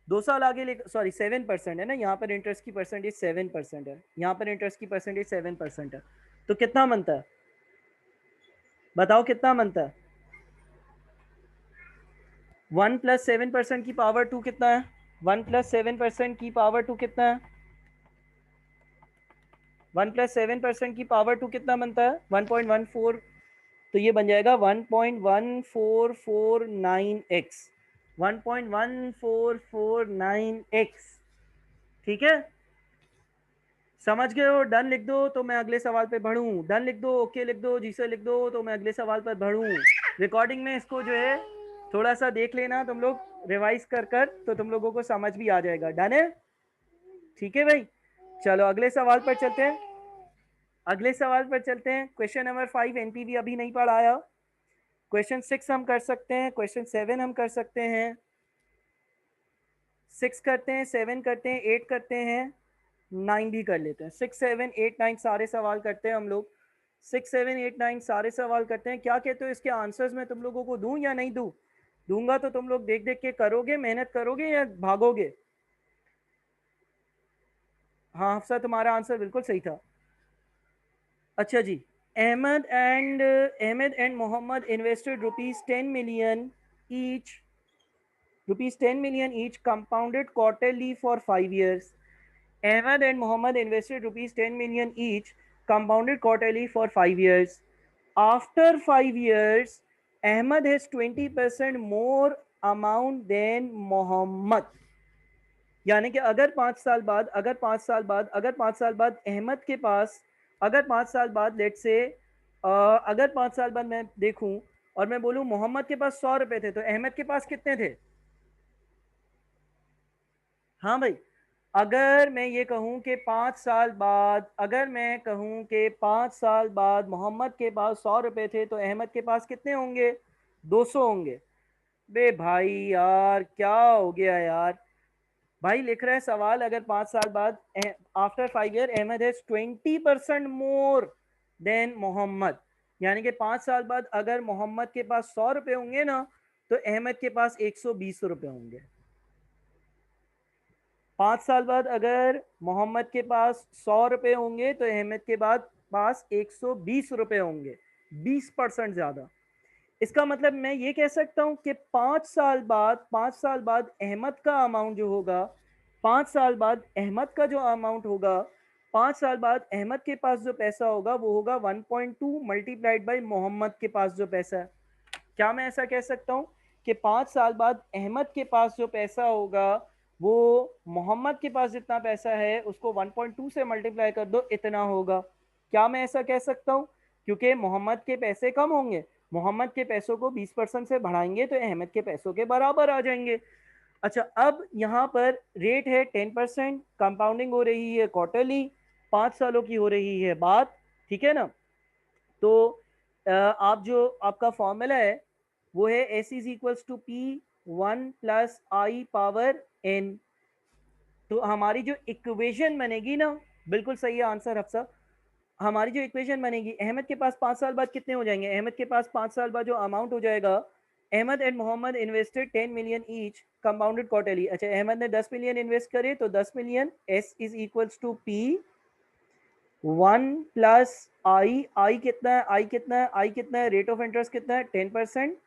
2 साल आगे ले, सॉरी 7% है ना, यहाँ पर इंटरेस्ट की परसेंटेज 7% है, यहाँ पर इंटरेस्ट की परसेंटेज 7% है, तो कितना बनता है बताओ, कितना बनता है। 1 + 7% की पावर 2 कितना है, 1 + 7% की पावर 2 कितना है, 1 + 7% की पावर 2 कितना बनता है, 1.14। तो ये बन जाएगा 1.1449x, 1.1449x। ठीक है, समझ गए हो? डन लिख दो तो मैं अगले सवाल पे बढ़ूं, डन लिख दो, ओके लिख दो, जी से लिख दो तो मैं अगले सवाल पर बढ़ूं। रिकॉर्डिंग में इसको जो है थोड़ा सा देख लेना तुम लोग, रिवाइज कर कर, तो तुम लोगों को समझ भी आ जाएगा। डन है? ठीक है भाई, चलो अगले सवाल पर चलते हैं। अगले सवाल पर चलते हैं। क्वेश्चन नंबर 5 एनपीवी अभी नहीं पढ़ाया। क्वेश्चन 6 हम कर सकते हैं, क्वेश्चन 7 हम कर सकते हैं, 6 करते हैं, 7 करते हैं, 8 करते हैं, 9 भी कर लेते हैं। 6 7 8 9 सारे सवाल करते हैं हम लोग। 6 7 8 9 सारे सवाल करते हैं। क्या कहते हो, इसके आंसर्स मैं तुम लोगों को दूं या नहीं दूं? दूंगा तो तुम लोग देख देख के करोगे, मेहनत करोगे या भागोगे? हाँ हफ्सा, तुम्हारा आंसर बिल्कुल सही था। अच्छा जी। Ahmed and Mohammad invested rupees 10 million each compounded quarterly for 5 years. Ahmed and Mohammed invested rupees 10 million each, compounded quarterly for 5 years. After 5 years, Ahmed has 20% more amount than Mohammed. यानी कि अगर 5 साल बाद, अहमद के पास, अगर 5 साल बाद लेट से, अगर 5 साल बाद मैं देखूं और मैं बोलूं मोहम्मद के पास 100 रुपए थे, तो अहमद के पास कितने थे? हाँ भाई, अगर मैं ये कहूं कि 5 साल बाद, अगर मैं कहूं कि 5 साल बाद मोहम्मद के पास 100 रुपए थे, तो अहमद के पास कितने होंगे? 200 होंगे। बे भाई यार क्या हो गया यार? भाई लिख रहा है सवाल, अगर 5 साल बाद, after 5 year Ahmad has 20% more than Mohammad. यानी कि 5 साल बाद अगर मोहम्मद के पास 100 रुपए होंगे ना, तो अहमद के पास 120 रुपए होंगे। 5 साल बाद अगर मोहम्मद के पास 100 रुपए होंगे, तो अहमद के बाद पास 120 रुपए होंगे, 20% ज्यादा। इसका मतलब मैं ये कह सकता हूं कि 5 साल बाद अहमद का अमाउंट जो होगा, 5 साल बाद अहमद का जो अमाउंट होगा, 5 साल बाद अहमद के पास जो पैसा होगा वो होगा 1.2 मल्टीप्लाइड बाई मोहम्मद के पास जो पैसा है। क्या मैं ऐसा कह सकता हूँ कि 5 साल बाद अहमद के पास जो पैसा होगा, वो मोहम्मद के पास जितना पैसा है उसको 1.2 से मल्टीप्लाई कर दो, इतना होगा? क्या मैं ऐसा कह सकता हूँ? क्योंकि मोहम्मद के पैसे कम होंगे, मोहम्मद के पैसों को 20% से बढ़ाएंगे तो अहमद के पैसों के बराबर आ जाएंगे। अच्छा, अब यहाँ पर रेट है 10%, कंपाउंडिंग हो रही है क्वार्टरली, 5 सालों की हो रही है बात, ठीक है ना? तो आप जो आपका फॉर्मूला है वो है S is equals to P 1 + i⁻n। तो हमारी जो इक्वेशन बनेगी ना, बिल्कुल सही है आंसर अफसा, हमारी जो इक्वेशन बनेगी, अहमद के पास 5 साल बाद कितने हो जाएंगे? अहमद के पास 5 साल बाद जो अमाउंट हो जाएगा, Ahmad and Mohammad invested 10 million each compounded quarterly. अच्छा, अहमद ने 10 मिलियन इन्वेस्ट करे तो 10 million, S is equals to P 1 + i कितना है? आई कितना है? रेट ऑफ इंटरेस्ट कितना है? 10%।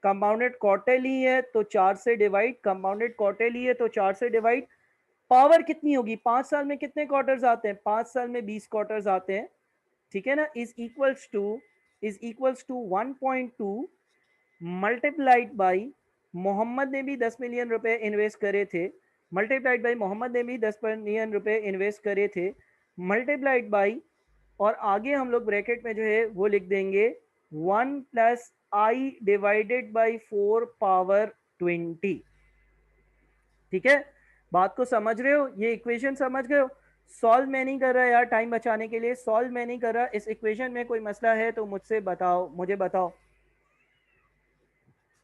कंपाउंडेड क्वार्टरली है तो 4 से डिवाइड, कंपाउंडेड क्वार्टरली है तो 4 से डिवाइड। पावर कितनी होगी? 5 साल में कितने क्वार्टर्स आते हैं? 5 साल में 20 क्वार्टर्स आते हैं, ठीक है ना? Is equals to 1.2 multiplied by, Mohammad ने भी 10 मिलियन रुपए इन्वेस्ट करे थे, मल्टीप्लाइड बाई मोहम्मद ने भी 10 मिलियन रुपए इन्वेस्ट करे थे, मल्टीप्लाइड बाई, और आगे हम लोग ब्रैकेट में जो है वो लिख देंगे 1 + i/4 पावर 20। ठीक है, बात को समझ रहे हो? ये इक्वेशन समझ गए हो? सॉल्व मैं नहीं कर रहा यार, टाइम बचाने के लिए सॉल्व मैं नहीं कर रहा। इस इक्वेशन में कोई मसला है तो मुझसे बताओ, मुझे बताओ।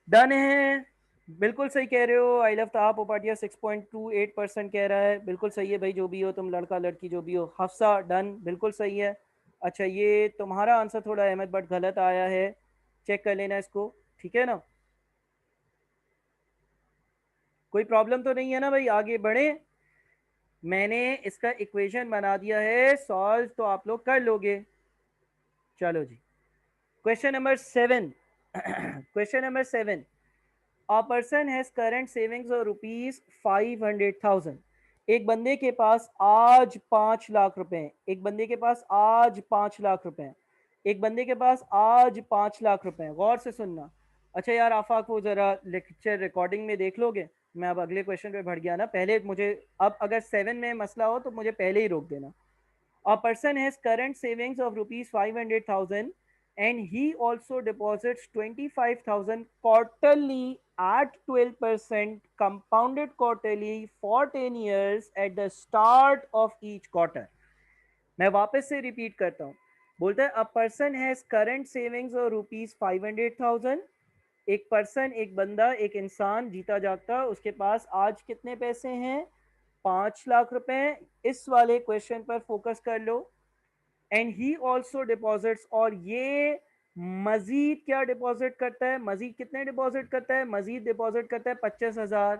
डन है? बिल्कुल सही कह रहे हो। आई लव ताहा पोपाटिया 6.28% कह रहा है, बिल्कुल सही है भाई, जो भी हो तुम, लड़का लड़की जो भी हो। हफ्सा डन, बिल्कुल सही है। अच्छा, ये तुम्हारा आंसर थोड़ा अहमद बट गलत आया है, चेक कर लेना इसको, ठीक है ना? कोई प्रॉब्लम तो नहीं है ना भाई? आगे बढ़े, मैंने इसका इक्वेशन बना दिया है, सॉल्व तो आप लोग कर लोगे। चलो जी, question number 7। Question number 7, a person has current savings और रुपीज 500,000। एक बंदे के पास आज 5 लाख रुपए हैं, एक बंदे के पास आज 5 लाख रुपए हैं, एक बंदे के पास आज 5 लाख रुपए हैं। गौर से सुनना। अच्छा यार आफाक, वो जरा लेक्चर रिकॉर्डिंग में देख लोगे? मैं अब अगले क्वेश्चन पे बढ़ गया ना, पहले मुझे, अब अगर 7 में मसला हो तो मुझे पहले ही रोक देना। A person has current savings of rupees 500,000 and he also deposits 25,000 quarterly at 12% compounded quarterly for 10 years at the start of each quarter. मैं वापस से रिपीट करता हूँ. बोलता है अ पर्सन हैज करंट सेविंग्स और रुपीज 500,000. एक पर्सन, एक बंदा, एक इंसान जीता जागता, उसके पास आज कितने पैसे हैं? 5 लाख रुपए. इस वाले क्वेश्चन पर फोकस कर लो. एंड ही ऑल्सो डिपॉजिट्स, और ये मजीद क्या डिपॉजिट करता है? मजीद कितने डिपॉजिट करता है? मजीद डिपॉजिट करता है 25,000.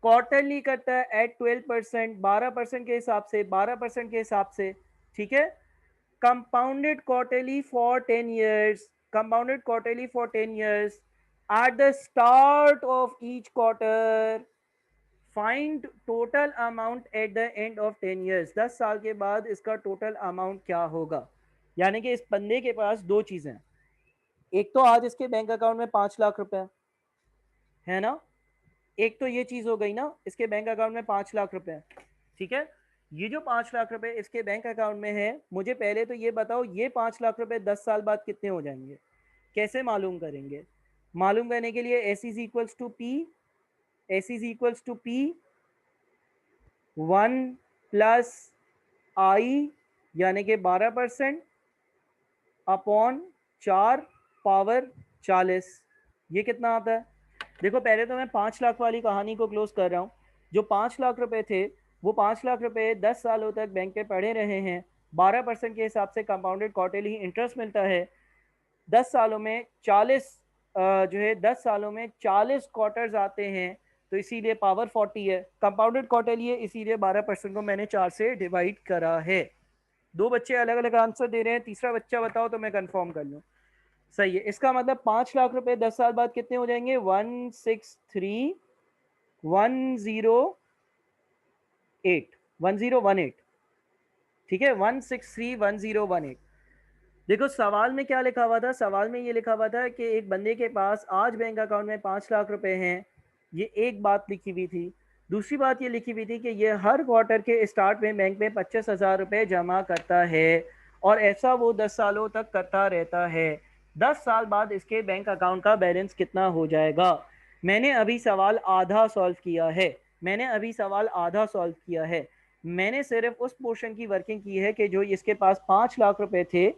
क्वार्टरली करता है एट 12%, 12% के हिसाब से, 12% के हिसाब से. ठीक है. Compounded quarterly for 10 years, compounded quarterly for 10 years. At the start of each quarter, find total amount at the end of 10 years. 10 साल के बाद इसका टोटल अमाउंट क्या होगा? यानी कि इस बंदे के पास दो चीजें, एक तो आज इसके बैंक अकाउंट में 5 लाख रुपए है ना, एक तो ये चीज हो गई ना, इसके बैंक अकाउंट में 5 लाख रुपए. ठीक है. ये जो 5 लाख रुपए इसके बैंक अकाउंट में है, मुझे पहले तो ये बताओ ये 5 लाख रुपए 10 साल बाद कितने हो जाएंगे? कैसे मालूम करेंगे? मालूम करने के लिए S is equals to P, S is equals to P 1 plus I यानी कि 12% अपॉन 4 पावर 40. ये कितना आता है? देखो पहले तो मैं 5 लाख वाली कहानी को क्लोज कर रहा हूँ. जो 5 लाख रुपए थे, वो 5 लाख रुपए 10 सालों तक बैंक पे पड़े रहे हैं. 12% के हिसाब से कंपाउंडेड क्वार्टरली इंटरेस्ट मिलता है. 10 सालों में 40 जो है 10 सालों में 40 क्वार्टर्स आते हैं, तो इसीलिए पावर 40 है. कंपाउंडेड क्वार्टरली है, इसीलिए 12% को मैंने 4 से डिवाइड करा है. दो बच्चे अलग अलग आंसर दे रहे हैं, तीसरा बच्चा बताओ तो मैं कंफर्म कर लूँ. सही है. इसका मतलब 5 लाख रुपए 10 साल बाद कितने हो जाएंगे? 1631018. ठीक है, 1631018. देखो सवाल में क्या लिखा हुआ था? सवाल में ये लिखा हुआ था कि एक बंदे के पास आज बैंक अकाउंट में 5 लाख रुपए हैं. ये एक बात लिखी हुई थी. दूसरी बात ये लिखी हुई थी कि ये हर क्वार्टर के स्टार्ट में बैंक में 25,000 रुपए जमा करता है और ऐसा वो 10 सालों तक करता रहता है. 10 साल बाद इसके बैंक अकाउंट का बैलेंस कितना हो जाएगा? मैंने अभी सवाल आधा सॉल्व किया है. मैंने सिर्फ उस पोर्शन की वर्किंग की है कि जो इसके पास 5 लाख रुपए थे.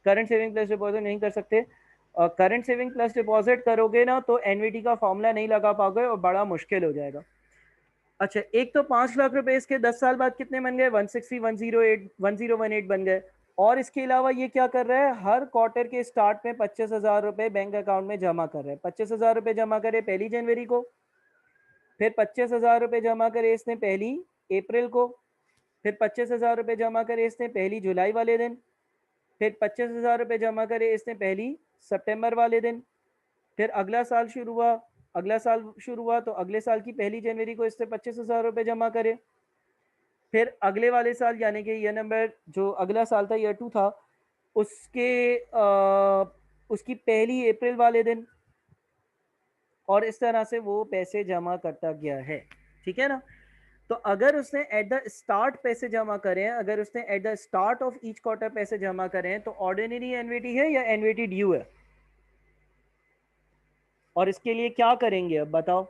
करंट सेविंग प्लस डिपॉजिट नहीं कर सकते. करंट सेविंग प्लस डिपॉजिट करोगे ना तो एनवीटी का फॉर्मूला नहीं लगा पाओगे और बड़ा मुश्किल हो जाएगा. अच्छा, एक तो 5 लाख रुपए इसके 10 साल बाद कितने बन गए? 160 बन गए. और इसके अलावा ये क्या कर रहा है? हर क्वार्टर के स्टार्ट में 25,000 रुपए बैंक अकाउंट में जमा कर रहे हैं. 25,000 रुपए जमा करे 1 जनवरी को, फिर 25,000 रुपए जमा करे इसने 1 अप्रैल को, फिर 25,000 रुपए जमा करे इसने 1 जुलाई वाले दिन, फिर 25,000 रुपए जमा करे इसने 1 सितंबर वाले दिन. फिर अगला साल शुरू हुआ तो अगले साल की 1 जनवरी को इससे 25,000 रुपए जमा करे. फिर अगले वाले साल यानी कि ये नंबर जो अगला साल था, ईयर 2 था, उसकी 1 अप्रैल वाले दिन. और इस तरह से वो पैसे जमा करता गया है. ठीक है ना. तो अगर उसने एट द स्टार्ट पैसे जमा करें, अगर उसने at the start of each quarter पैसे जमा करें तो ऑर्डिनरी एनवीटी है या एनवीटी ड्यू है? और इसके लिए क्या करेंगे अब बताओ?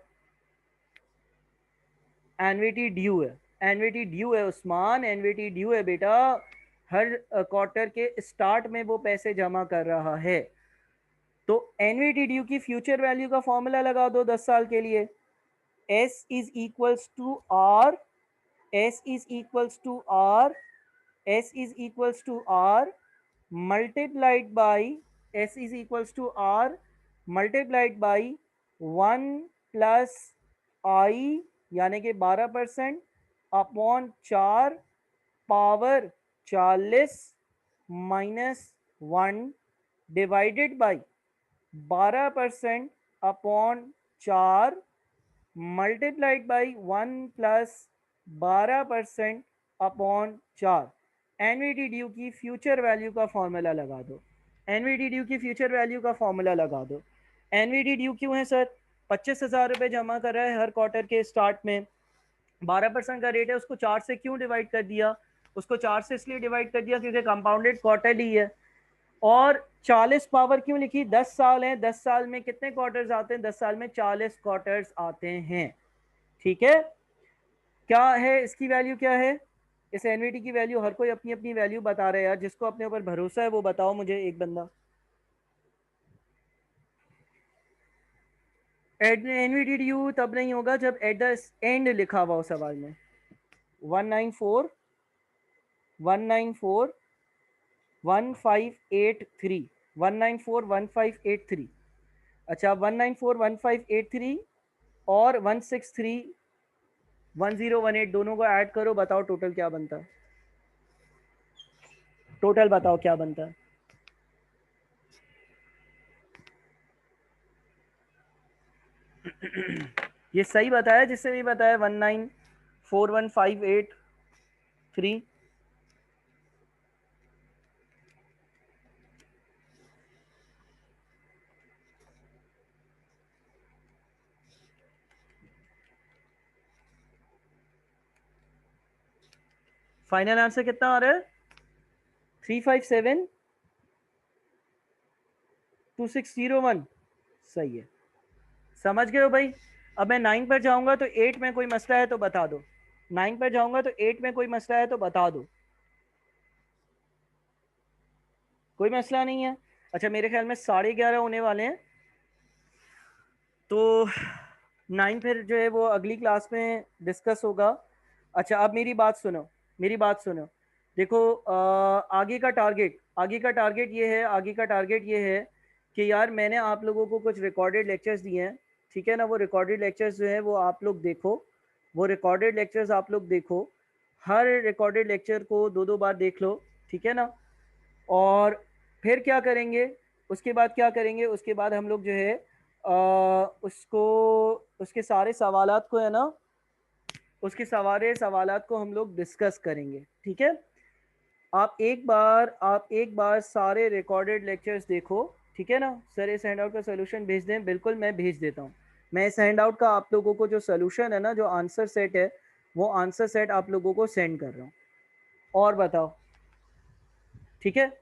एनवीटी ड्यू है. एनवीटी ड्यू है उस्मान, एनवीटी ड्यू है बेटा. हर क्वार्टर के स्टार्ट में वो पैसे जमा कर रहा है. तो एनवीटी ड्यू की फ्यूचर वैल्यू का फॉर्मूला लगा दो 10 साल के लिए. S is equals to R, S is equals to R, S is equals to R multiplied by, S is equals to R multiplied by 1 plus I यानी कि 12% upon 4 power 40 minus 1 divided by 12% upon 4 multiplied by 1 plus 12% upon 4. Annuity due की future value का formula लगा दो. NVT due की future value का formula लगा दो. एनवीटी ड्यू क्यों है सर? 25,000 रुपए जमा कर रहा है हर क्वार्टर के स्टार्ट में, 12% का रेट है, उसको 4 से क्यों डिवाइड कर दिया? उसको 4 से इसलिए डिवाइड कर दिया क्योंकि कंपाउंडेड क्वार्टर ही है। और 40 पावर क्यों लिखी? 10 साल है, 10 साल में कितने क्वार्टर्स आते हैं? 10 साल में 40 क्वार्टर्स आते हैं। ठीक है, क्या है इसकी वैल्यू, क्या है इस एनवीटी की वैल्यू? हर कोई अपनी अपनी वैल्यू बता रहा है यार, जिसको अपने ऊपर भरोसा है वो बताओ मुझे, एक बंदा। एनवीटीडीयू तब नहीं होगा जब एट द एंड लिखा हुआ हो सवाल में। 194 194 1583 194 1583। अच्छा, 194 1583 और 163 1018 दोनों को ऐड करो, बताओ टोटल क्या बनता है? टोटल बताओ क्या बनता है? ये सही बताया जिससे भी बताया, 1941583। फाइनल आंसर कितना आ रहा है? 3572601। सही है, समझ गए हो भाई? अब मैं 9 पर जाऊंगा तो 8 में कोई मसला है तो बता दो। 9 पर जाऊंगा तो 8 में कोई मसला है तो बता दो। कोई मसला नहीं है। अच्छा, मेरे ख्याल में 11:30 होने वाले हैं, तो 9 फिर जो है वो अगली क्लास में डिस्कस होगा। अच्छा, अब मेरी बात सुनो, मेरी बात सुनो। देखो, आगे का टारगेट, आगे का टारगेट ये है, आगे का टारगेट ये है कि यार मैंने आप लोगों को कुछ रिकॉर्डेड लेक्चर्स दिए हैं, ठीक है ना? वो रिकॉर्डेड लेक्चर्स जो है वो आप लोग देखो, वो रिकॉर्डेड लेक्चर्स आप लोग देखो। हर रिकॉर्डेड लेक्चर को 2-2 बार देख लो, ठीक है ना? और फिर क्या करेंगे? उसके बाद क्या करेंगे? उसके बाद हम लोग जो है उसको, उसके सारे सवालात को है ना, उसके सारे सवालात को हम लोग डिस्कस करेंगे, ठीक है? आप एक बार सारे रिकॉर्डेड लेक्चर्स देखो, ठीक है ना? सर इस हैंडआउट का सोल्यूशन भेज दें, बिल्कुल मैं भेज देता हूँ। मैं इस हैंडआउट का आप लोगों को जो सोल्यूशन है ना, जो आंसर सेट है, वो आंसर सेट आप लोगों को सेंड कर रहा हूँ। और बताओ, ठीक है?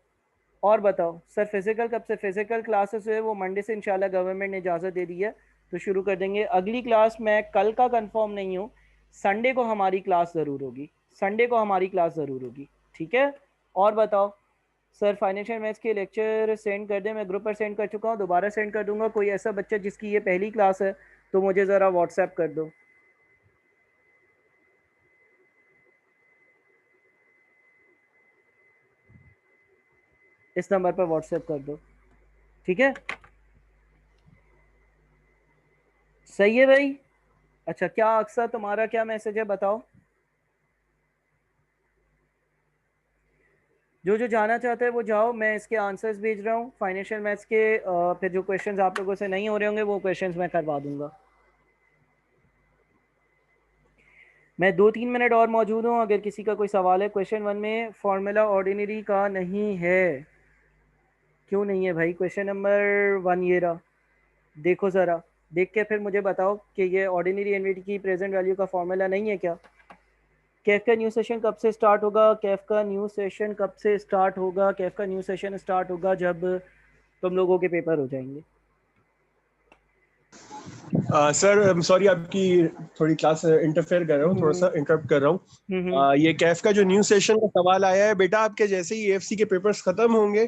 और बताओ सर, फिजिकल कब से? फिजिकल क्लासेस है वो मंडे से इंशाल्लाह गवर्नमेंट ने इजाज़त दे दी है, तो शुरू कर देंगे। अगली क्लास मैं कल का कंफर्म नहीं हूँ, संडे को हमारी क्लास ज़रूर होगी, संडे को हमारी क्लास ज़रूर होगी, ठीक है? और बताओ सर, फाइनेंशियल मैथ्स के लेक्चर सेंड कर दें? मैं ग्रुप पर सेंड कर चुका हूँ, दोबारा सेंड कर दूंगा। कोई ऐसा बच्चा जिसकी ये पहली क्लास है तो मुझे ज़रा व्हाट्सएप कर दो। इस नंबर पर व्हाट्सएप कर दो, ठीक है? सही है भाई। अच्छा, क्या अक्सर तुम्हारा क्या मैसेज है बताओ? जो जो जाना चाहता है वो जाओ, मैं इसके आंसर्स भेज रहा हूँ फाइनेंशियल मैथ्स के। फिर जो क्वेश्चंस आप लोगों से नहीं हो रहे होंगे वो क्वेश्चंस मैं करवा दूंगा। मैं 2-3 मिनट और मौजूद हूँ, अगर किसी का कोई सवाल है। क्वेश्चन 1 में फॉर्मूला ऑर्डिनरी का नहीं है, क्यों नहीं है भाई? क्वेश्चन नंबर 1 ये रहा, देखो ज़रा, देख के फिर मुझे बताओ कि ये ऑर्डिनरी एनवीटी की प्रेजेंट वैल्यू का फॉर्मूला नहीं है क्या? कैफ का न्यू सेशन कब से स्टार्ट होगा? कैफ का न्यू सेशन कब से स्टार्ट होगा? कैफ का न्यू सेशन स्टार्ट होगा जब तुम लोगों के पेपर हो जाएंगे। सर सॉरी, आपकी थोड़ी क्लास इंटरफेयर कर रहा हूँ, थोड़ा सा इंटरप्ट कर रहा हूँ। ये कैफ का जो न्यू सेशन का सवाल आया है बेटा, आपके जैसे ही एएफसी के पेपर्स खत्म होंगे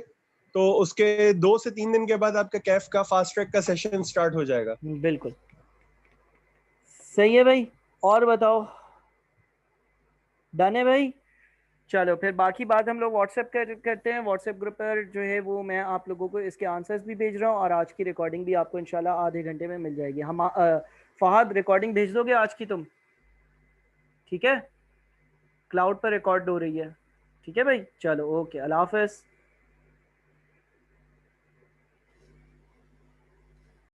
तो उसके 2 से 3 दिन के बाद आपका कैफ का फास्ट ट्रैक का सेशन स्टार्ट हो जाएगा। बिल्कुल सही है भाई। और बताओ, डन है भाई? चलो फिर बाकी बात हम लोग व्हाट्सएप करते हैं। व्हाट्सएप ग्रुप पर जो है वो मैं आप लोगों को इसके आंसर्स भी भेज रहा हूँ, और आज की रिकॉर्डिंग भी आपको इंशाल्लाह आधे घंटे में मिल जाएगी। हम फहद, रिकॉर्डिंग भेज दोगे आज की तुम? ठीक है, क्लाउड पर रिकॉर्ड हो रही है, ठीक है भाई? चलो ओके, अल्लाह हाफ़िज़।